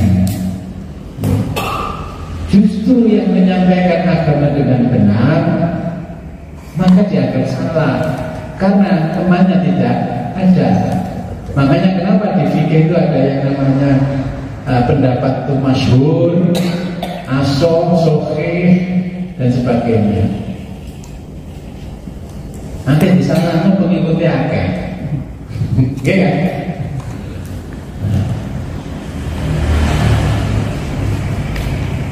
Justru yang menyampaikan agama dengan benar maka dianggap salah, karena temannya tidak ada. Makanya kenapa di fikih itu ada yang namanya pendapat itu masyhur, asom, sahih, dan sebagainya. Nanti di sana mengikuti akeh, oke kan?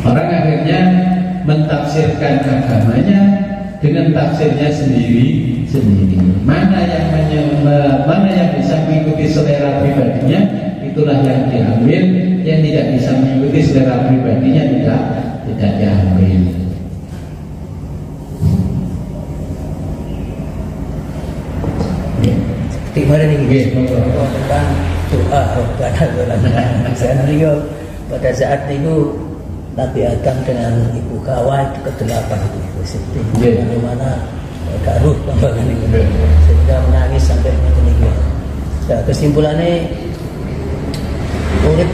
Orang akhirnya mentafsirkan agamanya dengan tafsirnya sendiri. Mana yang bisa mengikuti selera pribadinya, itulah yang diambil. Yang tidak bisa mengikuti selera pribadinya tidak diambil. Seperti mana ini? Tentang doa Saya beliau pada saat itu Nabi Adam dengan ibu Hawa itu ke-8 itu. Seperti bagaimana garuh tambahan ini, sehingga menangis sampai meninggal. Nah, kesimpulannya urip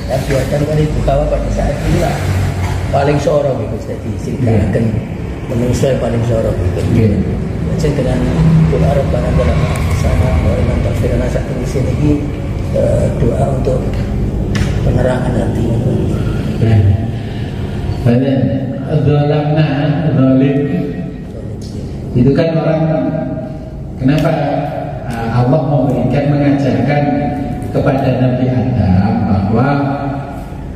Akan kan ibu kawa pada saat inilah paling sorong itu jadi ceritakan manusia yang paling sorong itu. Jadi dengan doa Rabbana dalam sama orang tafsiran asal di sini doa untuk penerangan hati. Banyak zalamna, zalim itu kan orang. Kenapa Allah mengajarkan kepada Nabi Adam bahwa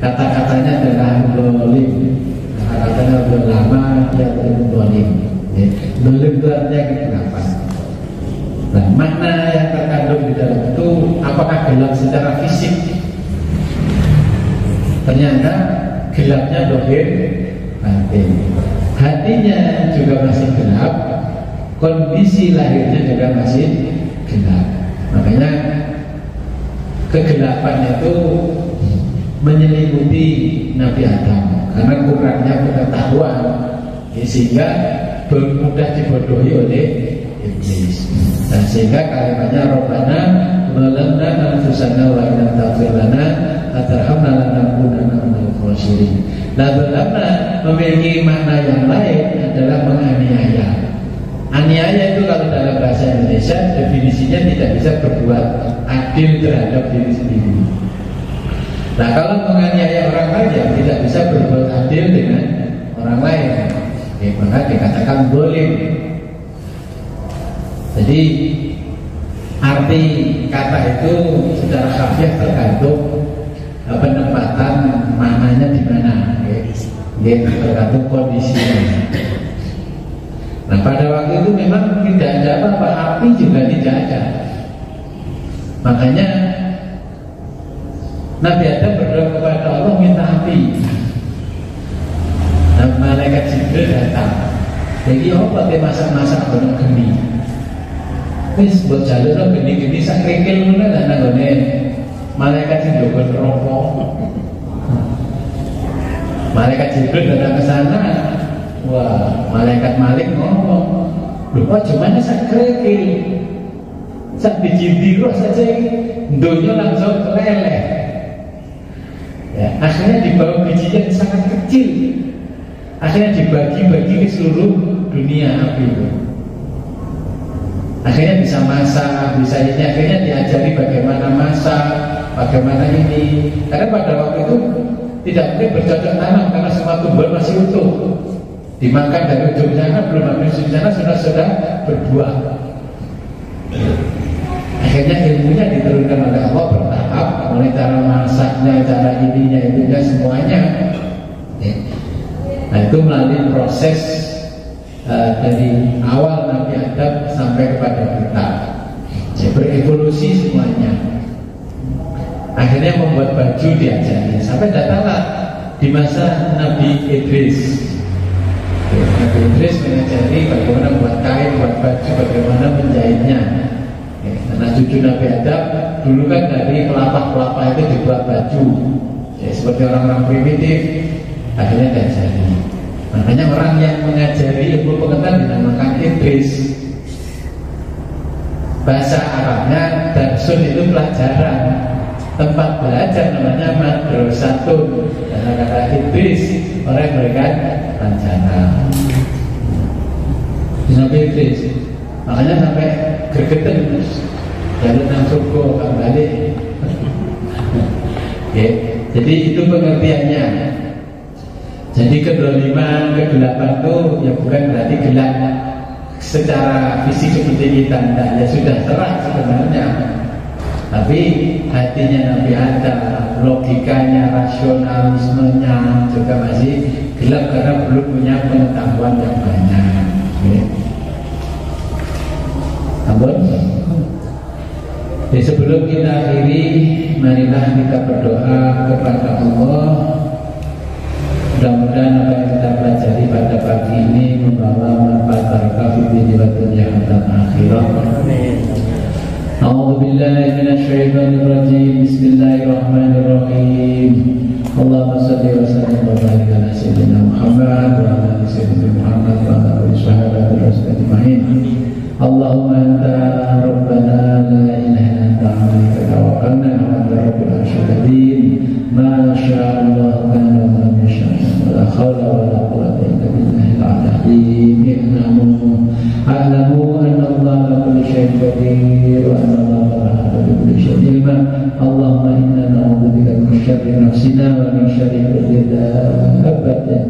kata-katanya adalah zalim, kata-katanya lama dia zalim. Zalim itu artinya kegelapan. Nah, makna yang terkandung di dalam itu apakah gelap secara fisik? Ternyata gelapnya dohir batin. Hatinya juga masih gelap, kondisi lahirnya juga masih gelap. Makanya kegelapan itu menyelimuti Nabi Adam karena kurangnya pengetahuan, sehingga mudah dibodohi oleh iblis. Dan sehingga kalimatnya Rabbana zalamna anfusana wa in lam taghfir lana wa tarhamna lanakunanna minal khasirin. Nah, zalamna memiliki makna yang lain adalah menganiaya. Aniaya itu kalau dalam bahasa Indonesia definisinya tidak bisa berbuat adil terhadap diri sendiri. Nah, kalau menganiaya orang lain ya tidak bisa berbuat adil dengan orang lain. Maka dikatakan zalim. Jadi arti kata itu secara harfiah tergantung penempatan maknanya di mana, tergantung kondisinya. Nah, pada waktu itu memang tidak ada apa-apa, api juga tidak ada. Makanya Nabi Adam berdoa kepada Allah minta api. Nah, malaikat Jibril datang. Jadi apa te masak-masak ono geni. Wis buat jalur geni-geni sak krikil ngono lah nang gone malaikat sing njogo neraka. Malaikat Jibril datang ke sana. Wah, malaikat Malik ngomong, "Lho kok cuma sak krikil. Sak biji roh saja dunia langsung leleh." Ya, akhirnya dibawa bijinya sangat kecil. Akhirnya dibagi-bagi ke seluruh dunia api itu. Akhirnya bisa masak, bisa ini. Akhirnya diajari bagaimana masak, bagaimana ini. Karena pada waktu itu tidak mungkin bercocok tanam karena semua tumbuhan masih utuh. Dimakan dari ujung sana, belum habis ujung sana sudah berbuah. Akhirnya ilmunya diturunkan oleh Allah bertahap, mulai cara masaknya, cara ininya, itunya semuanya. Nah, itu melalui proses dari awal Nabi Adam sampai kepada kita. Jadi berevolusi semuanya. Akhirnya membuat baju diajari. Sampai datanglah di masa Nabi Idris. Nabi Idris mengajari bagaimana buat kain, buat baju, bagaimana menjahitnya. Karena cucu Nabi Adam dulu kan dari kelapa-kelapa itu dibuat baju. Ya, seperti orang-orang primitif. Akhirnya diajari. Makanya orang yang mengajari ilmu pengetahuan dinamakan Idris. Bahasa Arabnya darsun itu pelajaran. Tempat belajar namanya madrasatun. Karena kata Idris orang yang memberikan pelajaran. Nabi Idris. Makanya sampai gergeten jalur nang surga kembali. Ya, jadi itu pengertiannya. Jadi kedoliman, kegelapan itu ya bukan berarti gelap secara fisik seperti kita, enggak, ya sudah terang sebenarnya. Tapi hatinya Nabi Adam, logikanya, rasionalismenya juga masih gelap karena belum punya pengetahuan yang banyak. Ampun. Jadi sebelum kita akhiri, marilah kita berdoa kepada Allah. Mudah-mudahan apa yang kita pelajari pada pagi ini membawa manfaat barakah fi dunya dan akhirat. Amin. A'udzu billahi minasyaitonir rajim. Bismillahirrahmanirrahim. Allahumma shalli wa sallim wa barik ala sayyidina Muhammad wa ala ali sayyidina Muhammad wa ala ali sahabatil Allahumma anta rabbana la ilaha anta alaika tawakkalna wa anta rabbul arsyil azim. Ma syaa Allah kana wa ma yashaa. La haula wa la quwwata illa billahil azim. Innahu a'lamu anna Allah ala kulli syai'in qadir wa anna Allah ala kulli syai'in ilma. Allahumma inna na'udzubika min syarri nafsina wa min syarri kulli dabbatin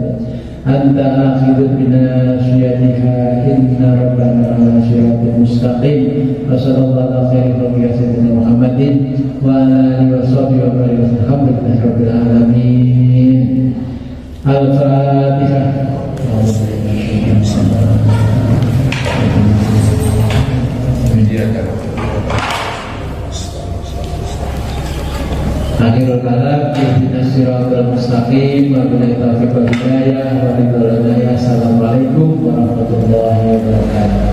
anta akhidhu binasiyatiha inna rabbana ala siratin mustaqim. Wa sallallahu ala khairi khalqi sayyidina Muhammadin wa ala alihi wa sahbihi wa barik alhamdulillahi rabbil alamin. Al-Fatihah. Akhirul kalam, ihdinas siratal mustaqim, wa billahi taufiq wal hidayah, wa billahi. Assalamualaikum warahmatullahi wabarakatuh.